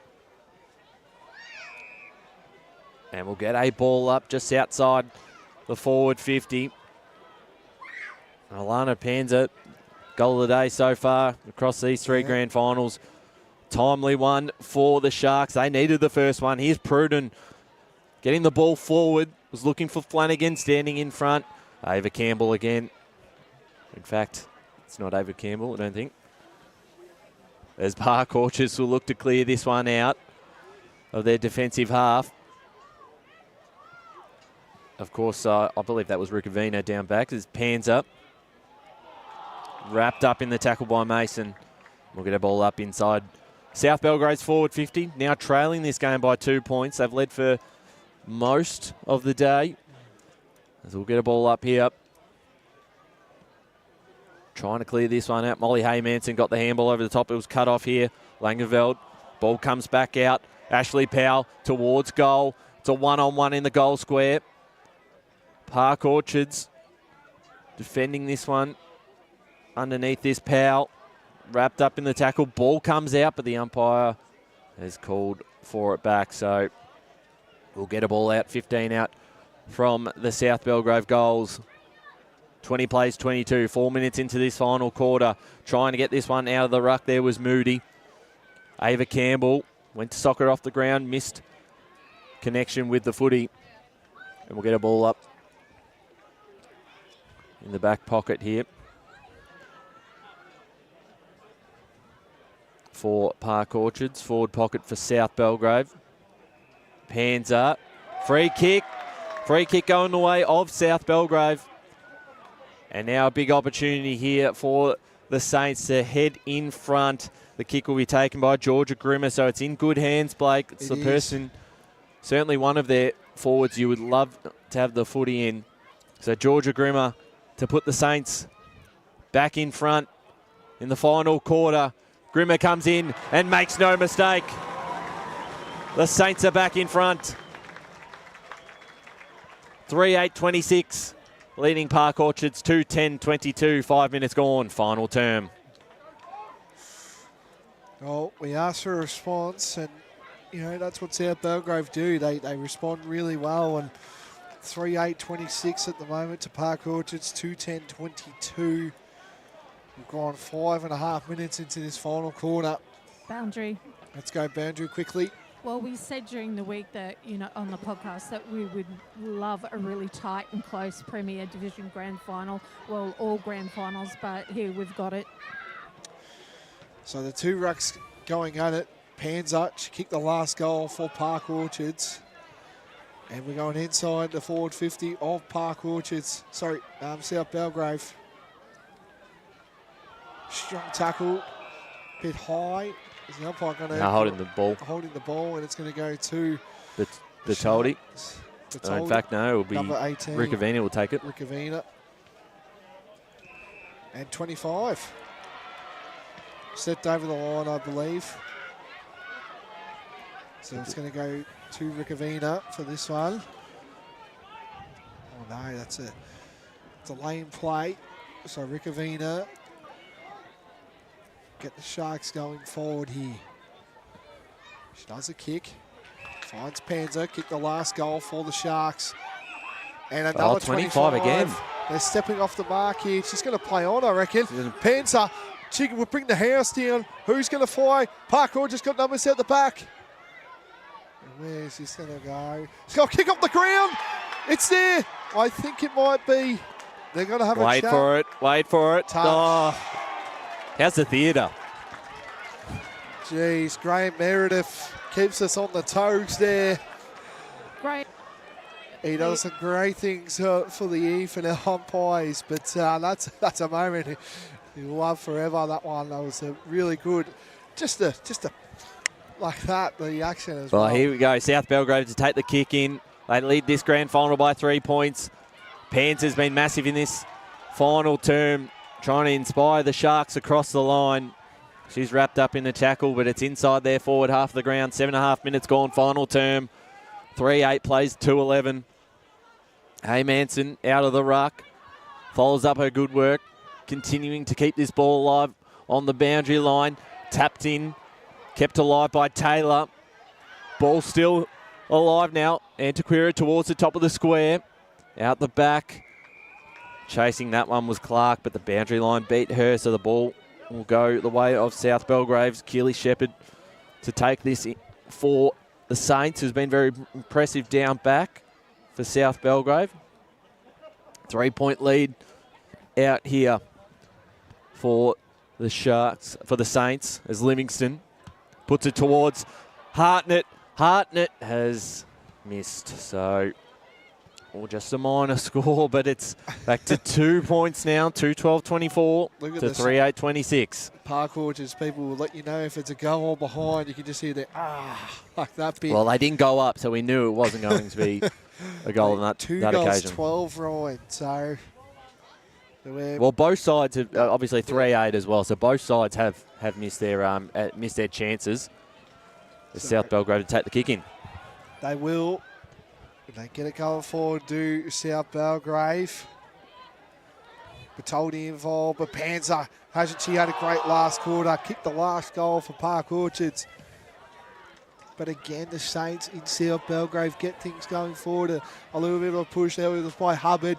And we'll get a ball up just outside the forward 50. Alana Panza, goal of the day so far across these three grand finals. Timely one for the Sharks. They needed the first one. Here's Pruden getting the ball forward. Was looking for Flanagan standing in front. Ava Campbell again. In fact, it's not Ava Campbell, I don't think. As Park Orchards will look to clear this one out of their defensive half. Of course, I believe that was Rukavina down back. There's Panza. Wrapped up in the tackle by Mason. We'll get a ball up inside South Belgrave's forward 50. Now trailing this game by 2 points. They've led for most of the day. As we'll get a ball up here. Trying to clear this one out. Molly Haymanson got the handball over the top. It was cut off here. Langeveld. Ball comes back out. Ashley Powell towards goal. It's a one-on-one in the goal square. Park Orchards defending this one. Underneath this, Powell wrapped up in the tackle. Ball comes out, but the umpire has called for it back. So we'll get a ball out, 15 out from the South Belgrave goals. 20 plays 22, 4 minutes into this final quarter. Trying to get this one out of the ruck there was Moody. Ava Campbell went to soccer off the ground, missed connection with the footy. And we'll get a ball up in the back pocket here for Park Orchards. Forward pocket for South Belgrave. Panza. Free kick. Free kick going the way of South Belgrave. And now a big opportunity here for the Saints to head in front. The kick will be taken by Georgia Grimmer, so it's in good hands, Blake. It's the person, certainly one of their forwards you would love to have the footy in. So Georgia Grimmer to put the Saints back in front in the final quarter. Grimmer comes in and makes no mistake. The Saints are back in front. 3-8-26, leading Park Orchards 2-10-22, 5 minutes gone, final term. Well, we asked for a response, and you know that's what South Belgrave do. They respond really well, and 3-8-26 at the moment to Park Orchards, 2-10-22. We've gone 5.5 minutes into this final quarter. Boundary. Let's go boundary quickly. Well, we said during the week that, you know, on the podcast that we would love a really tight and close Premier Division Grand Final. Well, all Grand Finals, but here we've got it. So the two rucks going at it. Panza, she kicked the last goal for Park Orchards. And we're going inside the forward 50 of Park Orchards. Sorry, South Belgrave. Strong tackle, bit high. Is the umpire going to holding the ball? Holding the ball, and it's going to go to the Toldy. In fact, no, it will be number 18. Rukavina will take it. Rukavina. And 25. Stepped over the line, I believe. So it's going to go to Rukavina for this one. Oh no, it's a lane play. So Rukavina. Get the Sharks going forward here. She does a kick. Finds Panza. Kick the last goal for the Sharks. And another 25 again. They're stepping off the mark here. She's going to play on, I reckon. Panza. She will bring the house down. Who's going to fly? Parkour just got numbers out the back. And where's this going to go? She's got to kick off the ground. It's there. I think it might be. They're going to have a chat. Wait for it. Wait for it. Tough. Oh. How's the theatre? Jeez, Graham Meredith keeps us on the toes there. Great. He does some great things for the EFNL umpires, but that's a moment you'll love forever. That one, that was a really good, just a like that, the action as well. Well, here we go. South Belgrave to take the kick in. They lead this grand final by 3 points. Panza's been massive in this final term, trying to inspire the Sharks across the line. She's wrapped up in the tackle, but it's inside their forward half of the ground. 7.5 minutes gone, final term. 3-8 plays 2-11. Hey Manson out of the ruck. Follows up her good work. Continuing to keep this ball alive on the boundary line. Tapped in. Kept alive by Taylor. Ball still alive now. Antiquera towards the top of the square. Out the back. Chasing that one was Clark, but the boundary line beat her, so the ball will go the way of South Belgrave's Keely Shepherd to take this for the Saints, who's been very impressive down back for South Belgrave. 3-point lead out here for the Sharks, for the Saints, as Livingston puts it towards Hartnett. Hartnett has missed, so just a minor score, but it's back to 2 points now, 2-12-24 to 3-8-26. Park Orchards, people will let you know if it's a goal or behind. You can just hear the like that bit. Well, they didn't go up, so we knew it wasn't going to be a goal on that, Two that goals, occasion. 12 right, so... Well, both sides have obviously 3-8 as well, so both sides have missed their chances. The South Belgrave to take the kick in. They will. They get it going forward, do South Belgrave. Bertoldi involved, but Panzer hasn't she had a great last quarter, kicked the last goal for Park Orchards. But again, the Saints in South Belgrave get things going forward. A little bit of a push there with by Hubbard,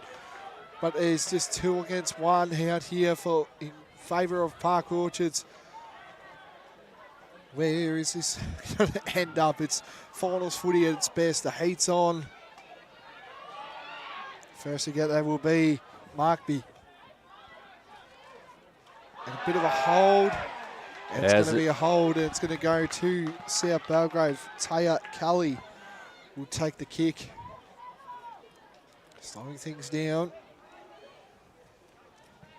but it's just 2 against 1 out here in favour of Park Orchards. Where is this going to end up? It's finals footy at its best. The heat's on. First to get there will be Markby. And a bit of a hold. And it's going to be a hold, and it's going to go to South Belgrave. Taya Kelly will take the kick. Slowing things down.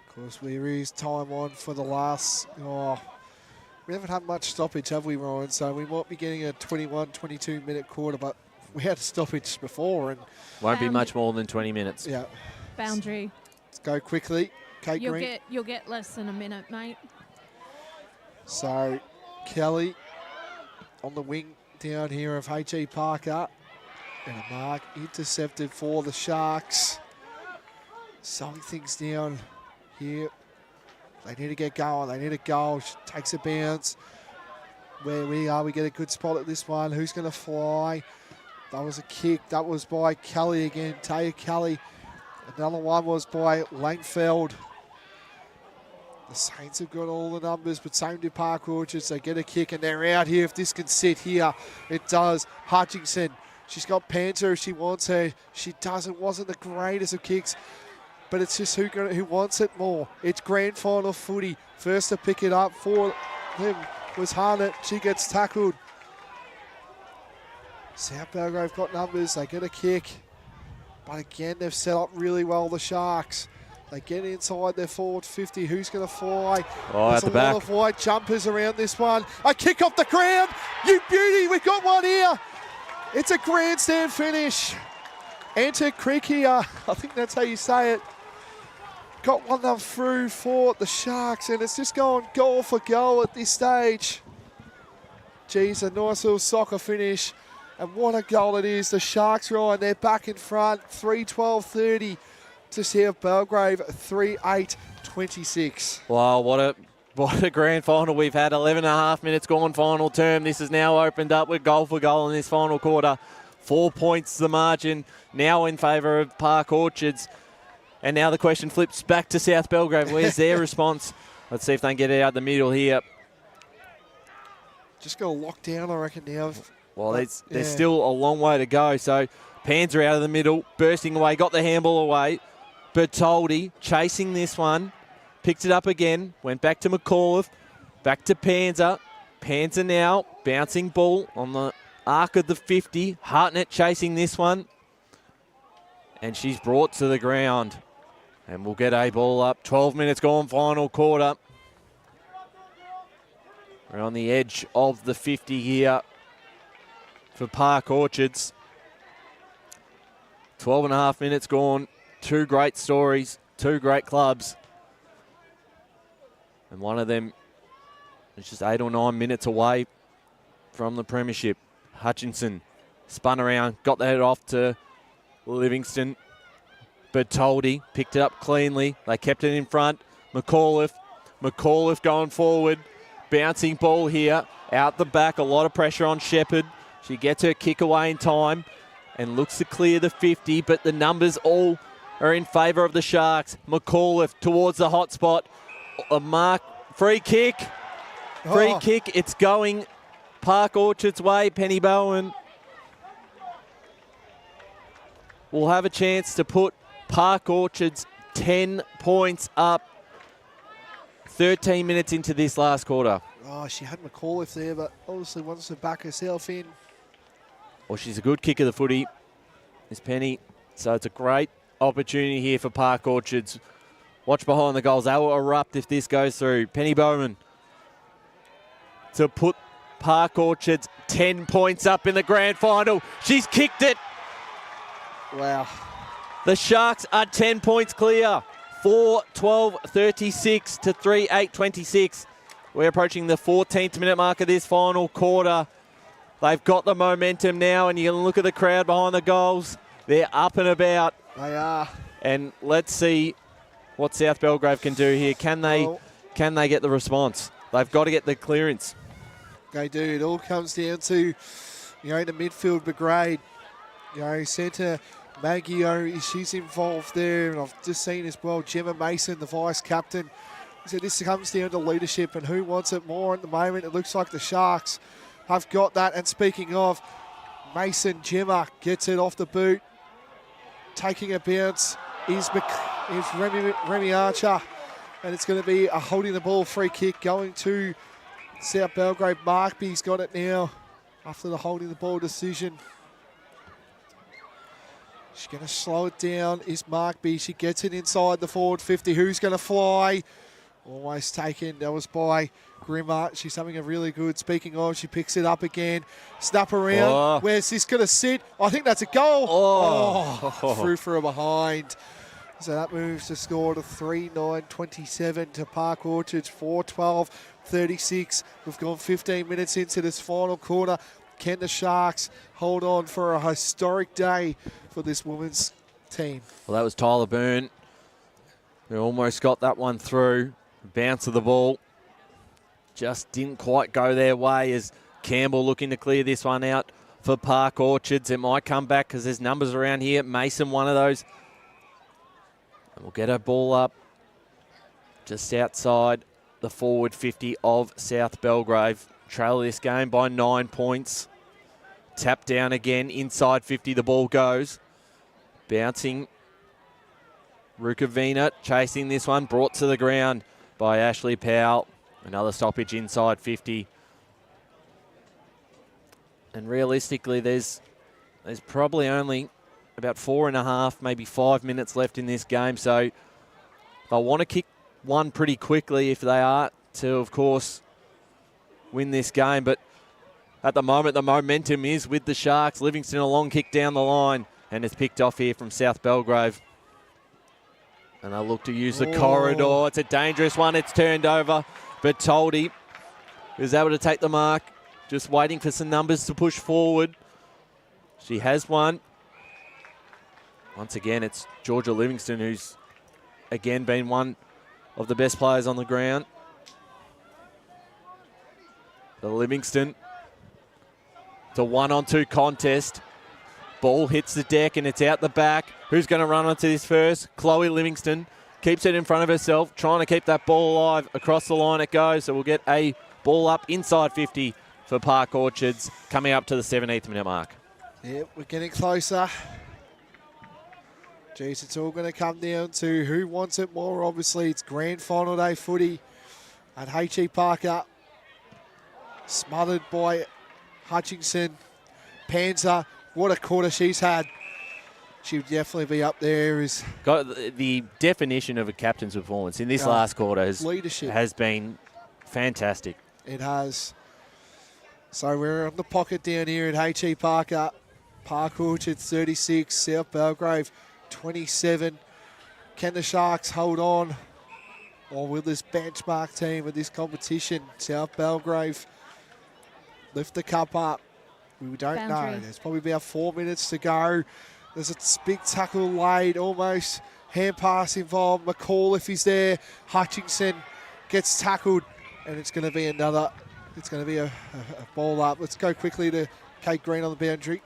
Of course, there is time on for the last... we haven't had much stoppage, have we, Ryan? So we might be getting a 21, 22-minute quarter, but we had a stoppage before. And won't be much more than 20 minutes. Yeah. Boundary. Let's go quickly. Kate Green. You'll get less than a minute, mate. So Kelly on the wing down here of H.E Parker. And a mark intercepted for the Sharks. Slowing things down here. They need to get going. They need a goal. She takes a bounce. Where we are, we get a good spot at this one. Who's going to fly? That was a kick. That was by Kelly again. Taya Kelly. Another one was by Langfeld. The Saints have got all the numbers, but same to Park Orchards. They get a kick and they're out here. If this can sit here, it does. Hutchinson. She's got Panther if she wants her. She doesn't. Wasn't the greatest of kicks. But it's just who wants it more. It's grand final footy. First to pick it up for him was Harnett. She gets tackled. South Belgrave got numbers. They get a kick. But again, they've set up really well, the Sharks. They get inside their forward 50. Who's going to fly? Oh, There's at the a back. lot of wide jumpers around this one. A kick off the ground. You beauty. We've got one here. It's a grandstand finish. Enter Creek here. I think that's how you say it. Got one them through for the Sharks, and it's just going goal for goal at this stage. Geez, a nice little soccer finish. And what a goal it is. The Sharks, Ryan, they're back in front. 3-12-30 to South Belgrave. 3-8-26. Wow, what a grand final we've had. 11.5 minutes gone, final term. This is now opened up with goal for goal in this final quarter. 4 points the margin, now in favour of Park Orchards. And now the question flips back to South Belgrave. Where's their response? Let's see if they can get it out the middle here. Just got to lock down, I reckon, now. Well, there's still a long way to go. So Panzer out of the middle, bursting away, got the handball away. Bertoldi chasing this one, picked it up again, went back to McAuliffe, back to Panzer. Panzer now, bouncing ball on the arc of the 50. Hartnett chasing this one. And she's brought to the ground. And we'll get a ball up. 12 minutes gone, final quarter. We're on the edge of the 50 here for Park Orchards. 12.5 minutes gone. Two great stories, two great clubs. And one of them It's just 8 or 9 minutes away from the premiership. Hutchinson spun around, got the head off to Livingston. Bertoldi picked it up cleanly. They kept it in front. McAuliffe going forward. Bouncing ball here. Out the back, a lot of pressure on Shepherd. She gets her kick away in time and looks to clear the 50, but the numbers all are in favour of the Sharks. McAuliffe towards the hot spot. A mark, free kick. Free kick, it's going Park Orchard's way. Penny Bowen will have a chance to put Park Orchards 10 points up 13 minutes into this last quarter. Oh, she had McAuliffe there, but obviously wants to back herself in. Well, she's a good kick of the footy, Miss Penny. So it's a great opportunity here for Park Orchards. Watch behind the goals. They will erupt if this goes through. Penny Bowman to put Park Orchards 10 points up in the grand final. She's kicked it. Wow. The Sharks are 10 points clear. 4-12-36 to 3-8-26. We're approaching the 14th minute mark of this final quarter. They've got the momentum now, and you can look at the crowd behind the goals. They're up and about. They are. And let's see what South Belgrave can do here. Can they get the response? They've got to get the clearance. They do. It all comes down to, the midfield brigade. Centre Maggie, she's involved there. And I've just seen as well Gemma Mason, the vice-captain. So this comes down to leadership and who wants it more at the moment. It looks like the Sharks have got that. And speaking of, Mason Gemma gets it off the boot. Taking a bounce is Remy Archer. And it's going to be a holding the ball free kick going to South Belgrave. Markby's got it now after the holding the ball decision. She's going to slow it down, is Markby. She gets it inside the forward 50. Who's going to fly? Almost taken. That was by Grimmer. She's having a really good. Speaking of, she picks it up again. Snap around. Oh. Where's this going to sit? I think that's a goal. Through for a behind. So that moves the score to 3-9-27 to Park Orchards, 4-12-36. We've gone 15 minutes into this final quarter. Can the Sharks hold on for a historic day for this women's team? Well, that was Tyler Byrne, who almost got that one through. Bounce of the ball just didn't quite go their way as Campbell looking to clear this one out for Park Orchards. It might come back because there's numbers around here. Mason, one of those. And we'll get her ball up just outside the forward 50 of South Belgrave. Trail this game by 9 points. Tap down again, inside 50, the ball goes. Bouncing. Rukavina chasing this one, brought to the ground by Ashley Powell. Another stoppage inside 50. And realistically, there's probably only about 4.5, maybe 5 minutes left in this game. So they'll want to kick one pretty quickly if they are to, of course, win this game. But at the moment, the momentum is with the Sharks. Livingston, a long kick down the line, and it's picked off here from South Belgrave. And they'll look to use the corridor. It's a dangerous one. It's turned over. But Toldy is able to take the mark. Just waiting for some numbers to push forward. She has one. Once again, it's Georgia Livingston, who's again been one of the best players on the ground. The Livingston. It's a 1-on-2 contest. Ball hits the deck and it's out the back. Who's going to run onto this first? Chloe Livingston keeps it in front of herself, trying to keep that ball alive. Across the line it goes. So we'll get a ball up inside 50 for Park Orchards, coming up to the 17th minute mark. Yep, we're getting closer. Geez, it's all going to come down to who wants it more. Obviously, it's grand final day footy at H.E Parker. Smothered by Hutchinson. Panzer, what a quarter she's had. She would definitely be up there. Got the definition of a captain's performance in this last quarter has been fantastic. It has. So we're on the pocket down here at H.E Parker. Park Orchards 36, South Belgrave 27. Can the Sharks hold on Or will this benchmark team of this competition, South Belgrave, lift the cup up? We don't Boundary. know. There's probably about 4 minutes to go. There's a big tackle laid, almost hand pass involved. McCall, if he's there. Hutchinson gets tackled, and it's going to be a ball up. Let's go quickly to Kate Green on the boundary.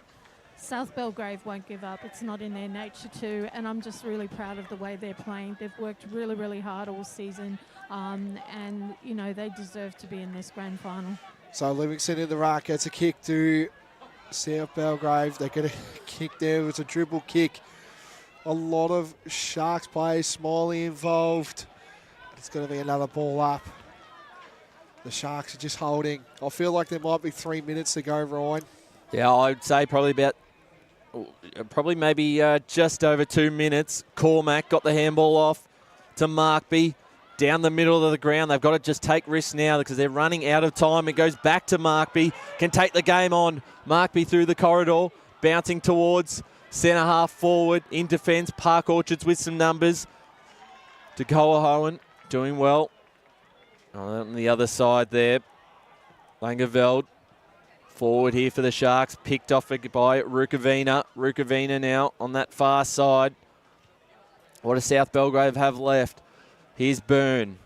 South Belgrave won't give up. It's not in their nature to, and I'm just really proud of the way they're playing. They've worked really, really hard all season, and, you know, they deserve to be in this grand final. So Livingston in the ruck gets a kick to South Belgrave. They get a kick there. It was a dribble kick. A lot of Sharks players, Smiley involved. It's going to be another ball up. The Sharks are just holding. I feel like there might be 3 minutes to go, Ryan. Yeah, I'd say maybe just over 2 minutes. Cormac got the handball off to Markby. Down the middle of the ground. They've got to just take risks now because they're running out of time. It goes back to Markby. Can take the game on. Markby through the corridor. Bouncing towards centre half forward. In defence, Park Orchards with some numbers. Decoa doing well. On the other side there. Langeveld. Forward here for the Sharks. Picked off by Rukavina. Rukavina now on that far side. What does South Belgrave have left? Here's Byrne.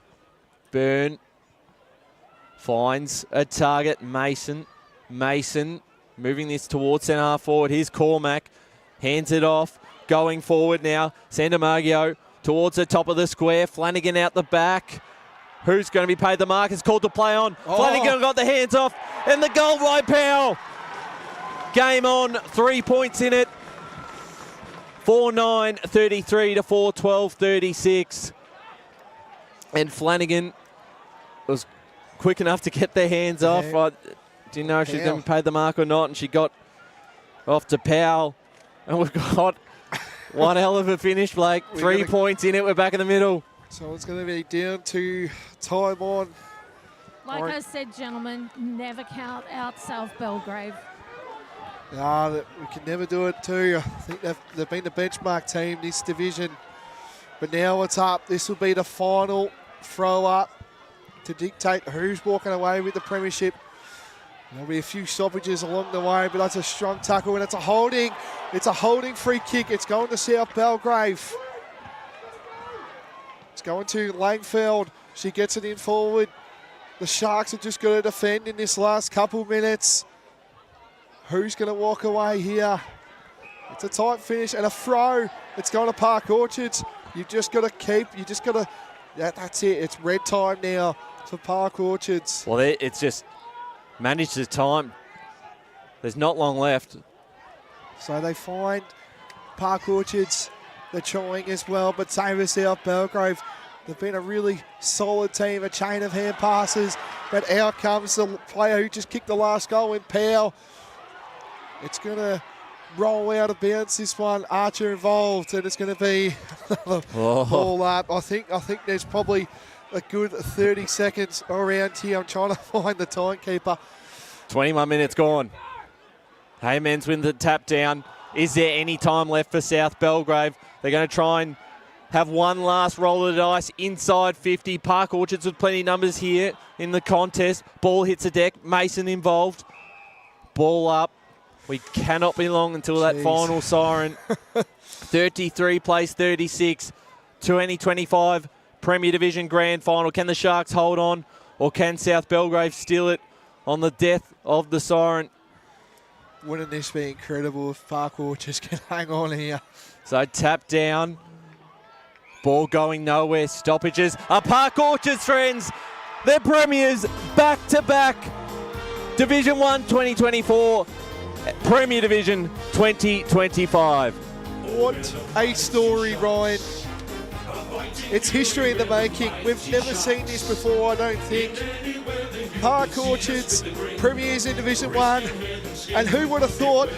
Byrne finds a target. Mason. Mason moving this towards centre half forward. Here's Cormac. Hands it off. Going forward now. Sandamagio towards the top of the square. Flanagan out the back. Who's going to be paid the mark? It's called to play on. Oh. Flanagan got the hands off. And the goal by Powell. Game on. 3 points in it. 4-9-33 to 4-12-36. And Flanagan was quick enough to get their hands off. I didn't know if she's going to pay the mark or not, and she got off to Powell. And we've got one hell of a finish, Blake. 3 points in it. We're back in the middle. So it's going to be down to time on. Like I said, gentlemen, never count out South Belgrave. No, we can never do it too. I think they've been the benchmark team this division. But now it's up. This will be the final throw up to dictate who's walking away with the premiership. There'll be a few stoppages along the way, but that's a strong tackle and it's a holding. It's a holding free kick. It's going to South Belgrave. It's going to Langfeld. She gets it in forward. The Sharks are just going to defend in this last couple minutes. Who's going to walk away here? It's a tight finish and a throw. It's going to Park Orchards. You've just got to yeah, that's it. It's red time now for Park Orchards. Well, it's just managed the time. There's not long left. So they find Park Orchards. They're trying as well, but same as South Belgrave. They've been a really solid team, a chain of hand passes. But out comes the player who just kicked the last goal in Powell. It's going to roll out of bounds, this one. Archer involved, and it's going to be ball up. I think there's probably a good 30 seconds around here. I'm trying to find the timekeeper. 21 minutes gone. Haymans with the tap down. Is there any time left for South Belgrave? They're going to try and have one last roll of the dice inside 50. Park Orchards with plenty of numbers here in the contest. Ball hits the deck. Mason involved. Ball up. We cannot be long until that final siren. 33 plays 36. 2025 Premier Division Grand Final. Can the Sharks hold on, or can South Belgrave steal it on the death of the siren? Wouldn't this be incredible if Park Orchards can hang on here? So tap down. Ball going nowhere. Stoppages. Park Orchards, friends. They're premiers back-to-back. Division 1 2024. Premier Division 2025. What a story, Ryan. It's history in the making. We've never seen this before, I don't think. Park Orchards, premiers in Division 1. And who would have thought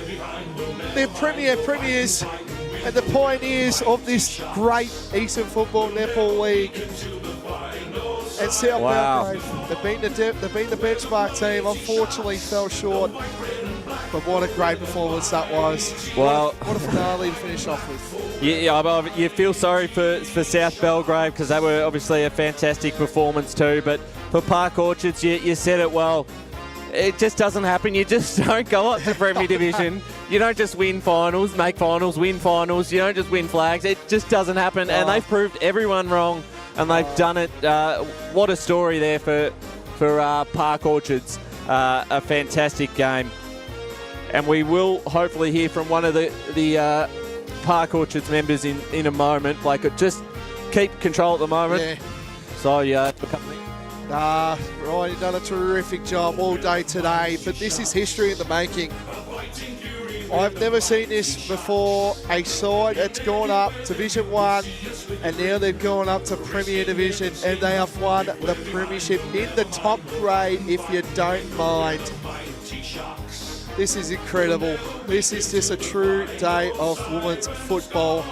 they're premiers and the pioneers of this great Eastern Football Netball League. And South Belgrave, they've been the benchmark team, unfortunately fell short. But what a great performance that was. Well, what a finale to finish off with. Yeah, you feel sorry for South Belgrave because they were obviously a fantastic performance too. But for Park Orchards, you said it well. It just doesn't happen. You just don't go up to Premier Division. You don't just win finals, make finals, win finals. You don't just win flags. It just doesn't happen. And they've proved everyone wrong, and they've done it. What a story there for Park Orchards. A fantastic game. And we will hopefully hear from one of the Park Orchards members in a moment. Blake, just keep control at the moment. Yeah. So, Ryan, you've done a terrific job all day today, but this is history in the making. I've never seen this before. A side that's gone up to Division 1, and now they've gone up to Premier Division, and they have won the premiership in the top grade, if you don't mind. This is incredible. This is just a true day of women's football.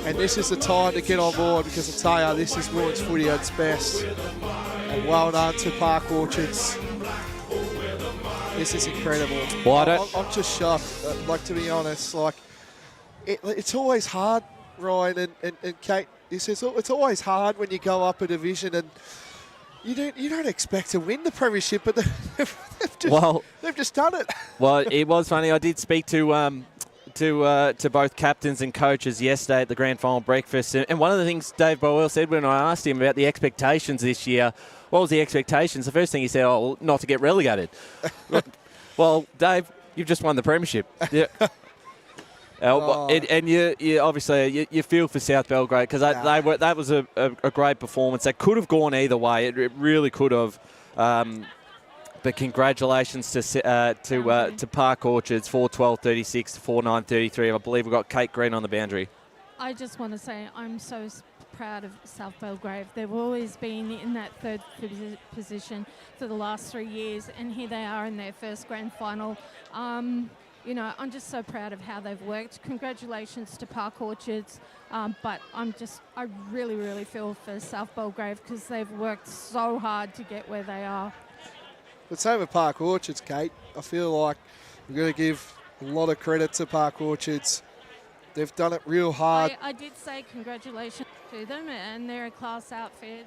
And this is the time to get on board, because I tell you, this is women's footy at its best. And well done to Park Orchards. This is incredible. Well, I'm just shocked, to be honest. It's always hard, Ryan and Kate. It's always hard when you go up a division and you don't expect to win the premiership, but they've just done it. Well, it was funny. I did speak to both captains and coaches yesterday at the grand final breakfast, and one of the things Dave Boyle said when I asked him about the expectations this year, what was the expectations? The first thing he said, not to get relegated. Well, Dave, you've just won the premiership. Yeah. And you obviously you feel for South Belgrave, because that was a great performance. That could have gone either way. It really could have. But congratulations to Park Orchards, 4-12-36 to 4-9-33. I believe we've got Kate Green on the boundary. I just want to say I'm so proud of South Belgrave. They've always been in that third position for the last 3 years, and here they are in their first grand final. I'm just so proud of how they've worked. Congratulations to Park Orchards, but I really, really feel for South Belgrave, because they've worked so hard to get where they are. But same with Park Orchards, Kate. I feel like we're going to give a lot of credit to Park Orchards. They've done it real hard. I did say congratulations to them, and they're a class outfit.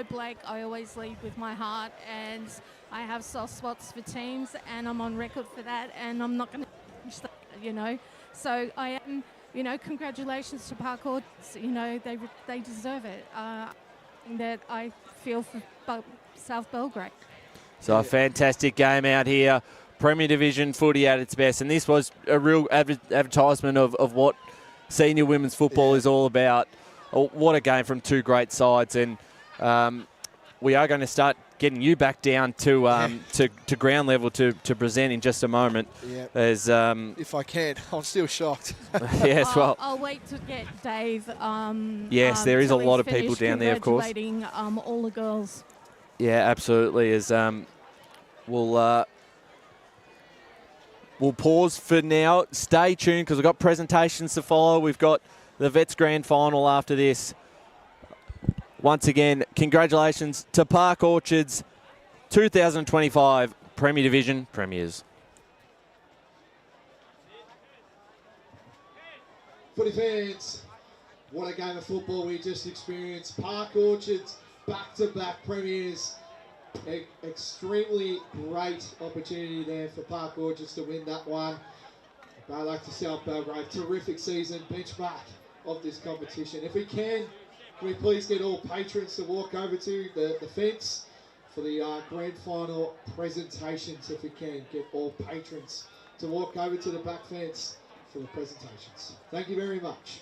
Blake, I always lead with my heart, and I have soft spots for teams, and I'm on record for that, and I'm not going to change that, So I am, congratulations to Park Orchards. They deserve it. That I feel for South Belgrave. So a fantastic game out here. Premier Division footy at its best. And this was a real advertisement of what senior women's football is all about. Oh, what a game from two great sides. And we are going to start getting you back down to ground level to present in just a moment. Yeah. As, if I can. I'm still shocked. Yes, well. I'll wait to get Dave. Yes, there is a lot of people down there, of course. Congratulating all the girls. Yeah, absolutely. As we'll pause for now. Stay tuned, because we've got presentations to follow. We've got the Vets Grand Final after this. Once again, congratulations to Park Orchards, 2025 Premier Division Premiers. Footy fans, what a game of football we just experienced. Park Orchards, back-to-back premiers. Extremely great opportunity there for Park Orchards to win that one. Bad luck to South Belgrave. Terrific season, benchmark of this competition. If we can we please get all patrons to walk over to the fence for the grand final presentations? If we can, get all patrons to walk over to the back fence for the presentations. Thank you very much.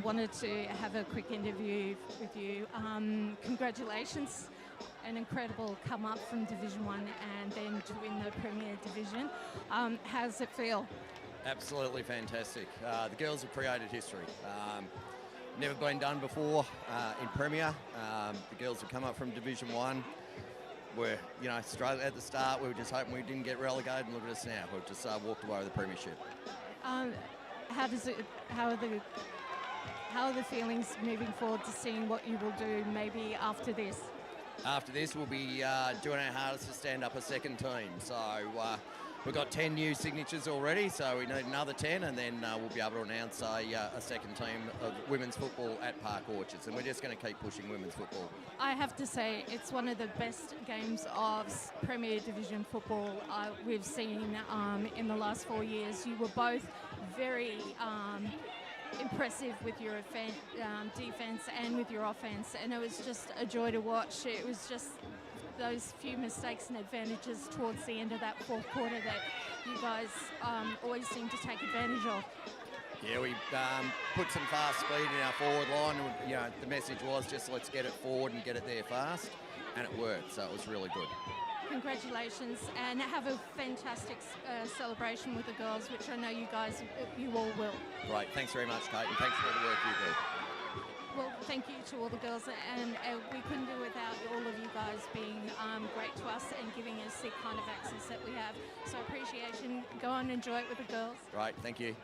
wanted to have a quick interview with you. Congratulations, an incredible come up from Division 1 and then to win the Premier Division. How does it feel? Absolutely fantastic. The girls have created history. Never been done before in Premier. The girls have come up from Division 1. We're, struggled at the start. We were just hoping we didn't get relegated, and look at us now. We've just walked away with the premiership. How are the feelings moving forward to seeing what you will do maybe after this? After this, we'll be doing our hardest to stand up a second team. So we've got 10 new signatures already, so we need another 10, and then we'll be able to announce a second team of women's football at Park Orchards, and we're just going to keep pushing women's football. I have to say, it's one of the best games of Premier Division football we've seen in the last 4 years. You were both very impressive with your defence and with your offence, and it was just a joy to watch. It was just those few mistakes and advantages towards the end of that fourth quarter that you guys always seem to take advantage of. Yeah, we put some fast speed in our forward line. The message was just let's get it forward and get it there fast, and it worked, so it was really good. Congratulations, and have a fantastic celebration with the girls, which I know you all will. Great, thanks very much, Kate, and thanks for all the work you do. Well, thank you to all the girls, and we couldn't do without all of you guys being great to us and giving us the kind of access that we have. So appreciation. Go on and enjoy it with the girls. Right, thank you.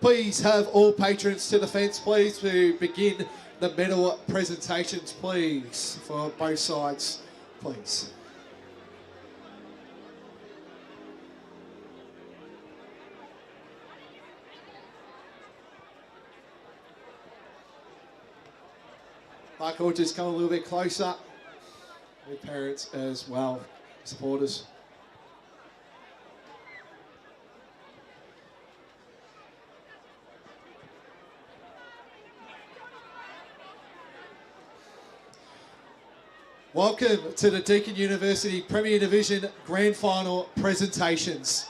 Please have all patrons to the fence, please, to begin the medal presentations, please, for both sides, please. Park Orchards come a little bit closer, with parents as well, supporters. Welcome to the Deakin University Premier Division Grand Final presentations.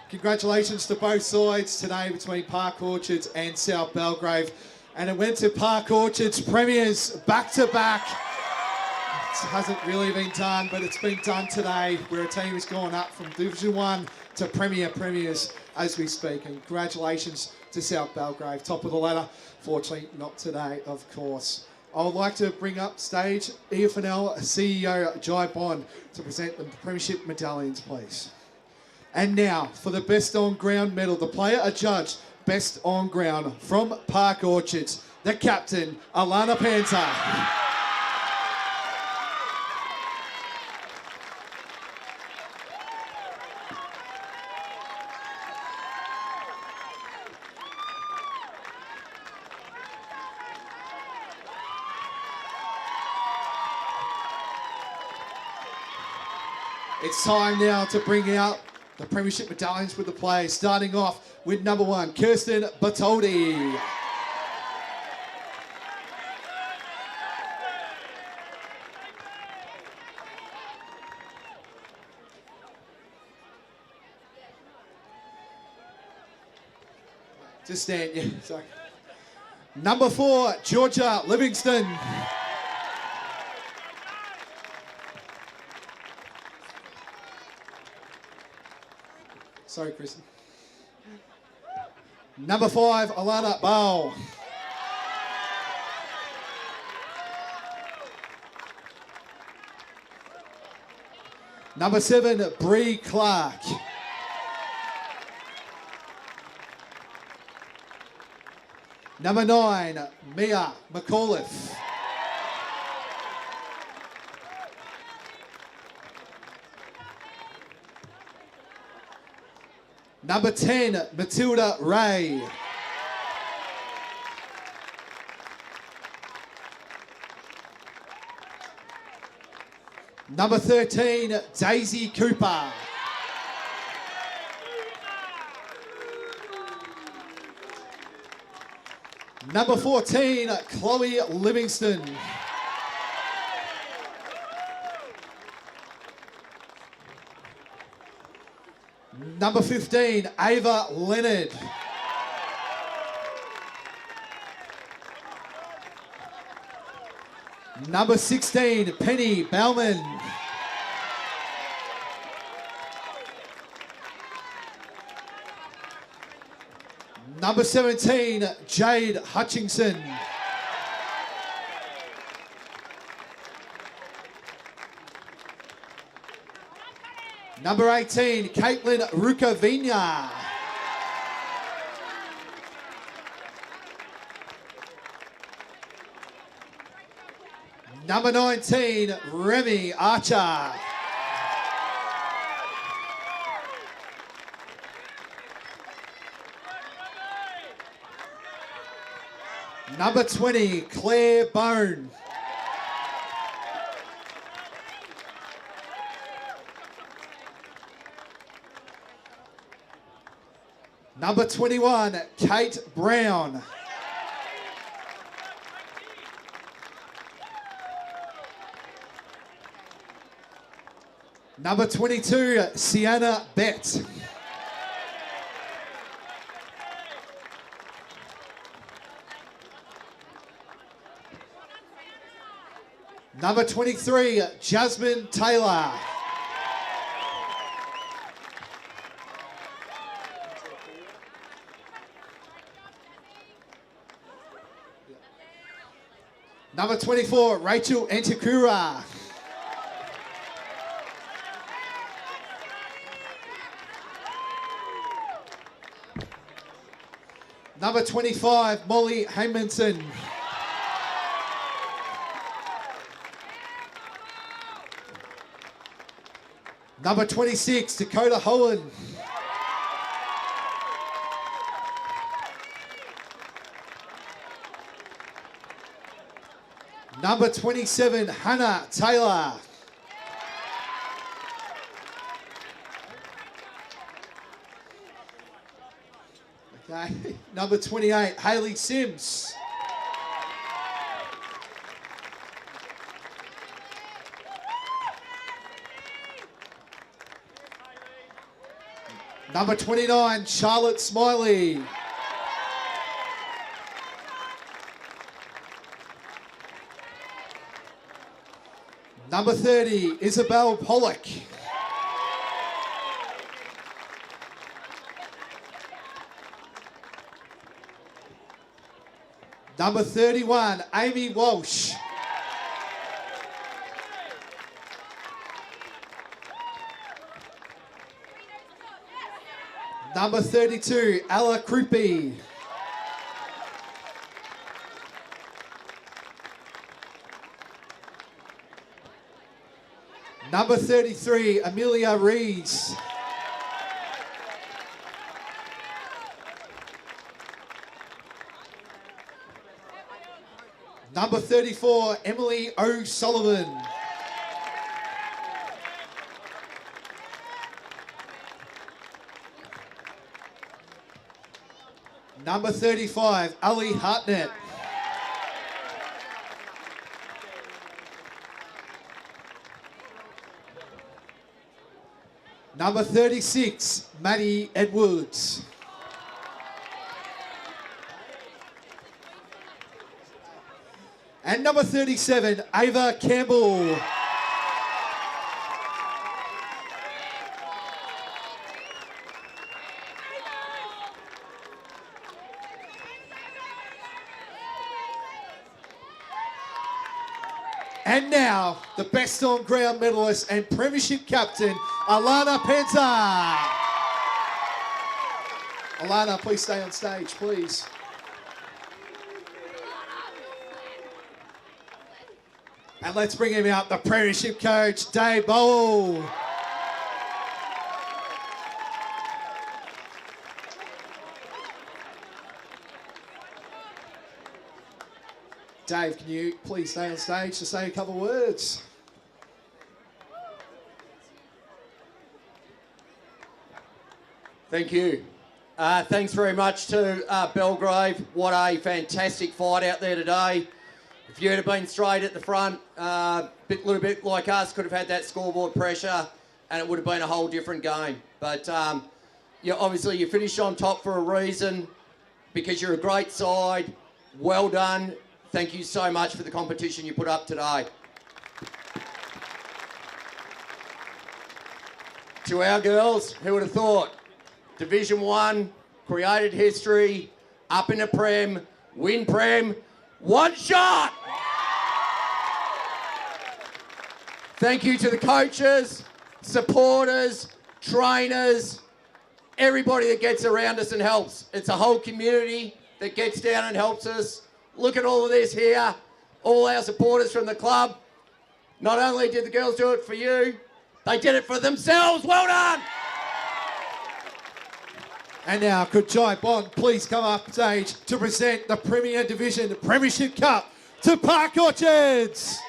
Congratulations to both sides today between Park Orchards and South Belgrave. And it went to Park Orchard's premiers back to back. It hasn't really been done, but it's been done today, where a team has gone up from Division 1 to premiers as we speak. And congratulations to South Belgrave, top of the ladder. Fortunately, not today, of course. I would like to bring up stage EFNL CEO Jai Bond to present the premiership medallions, please. And now, for the best on-ground medal, the player adjudged best on-ground from Park Orchards, the captain, Alana Panta. It's time now to bring out the premiership medallions with the players, starting off with number 1, Kirsten Batoldi. Just stand, yeah, sorry. Number 4, Georgia Livingston. Sorry, Kristen. Number 5, Alana Bow. Number 7, Bree Clark. Number 9, Mia McAuliffe. Number 10, Matilda Ray. Number 13, Daisy Cooper. Number 14, Chloe Livingston. Number 15, Ava Leonard. Number 16, Penny Bauman. Number 17, Jade Hutchinson. Number 18, Caitlin Rukavina. Number 19, Remy Archer. Number 20, Claire Bone. Number 21, Kate Brown. Number 22, Sienna Bett. Number 23, Jasmine Taylor. Number 24, Rachel Antikura. Number 25, Molly Haymanson. Number 26, Dakota Holland. Number 27, Hannah Taylor. Okay. Number 28, Hayley Sims. Number 29, Charlotte Smiley. Number 30, Isabel Pollock. Number 31, Amy Walsh. Number 32, Ella Krupi. Number 33, Amelia Rees. Number 34, Emily O'Sullivan. Number 35, Ali Hartnett. Number 36, Maddie Edwards. And number 37, Ava Campbell. And now, the best on ground medalist and premiership captain, Alana Penta. Alana, please stay on stage, please. And let's bring him out, the premiership coach, Dave Bowl. Dave, can you please stay on stage to say a couple of words? Thank you. Thanks very much to Belgrave. What a fantastic fight out there today. If you'd have been straight at the front, little bit like us, could have had that scoreboard pressure and it would have been a whole different game. But obviously you finished on top for a reason because you're a great side. Well done. Thank you so much for the competition you put up today. To our girls, who would have thought? Division 1, created history, up in a Prem, win Prem, one shot! Thank you to the coaches, supporters, trainers, everybody that gets around us and helps. It's a whole community that gets down and helps us. Look at all of this here, all our supporters from the club. Not only did the girls do it for you, they did it for themselves. Well done! And now, could Jai Bond please come up stage to present the Premier Division Premiership Cup to Park Orchards?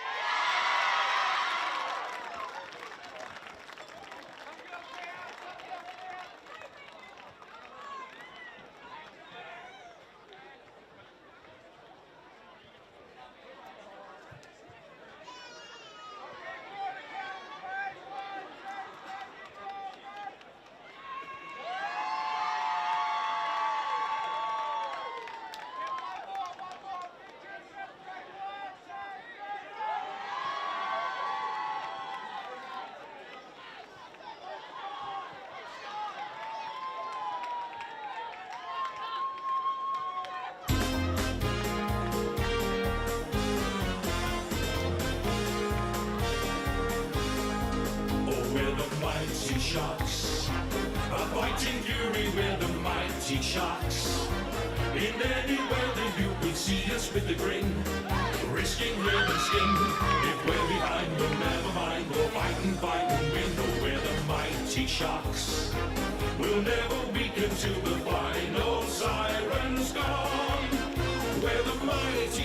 Sharks, a fighting fury, we're the mighty sharks. In any weather you will see us with a grin, risking head and skin. If we're behind, we'll never mind, we'll fight and win. Oh, we're the mighty sharks, we'll never weaken to the final.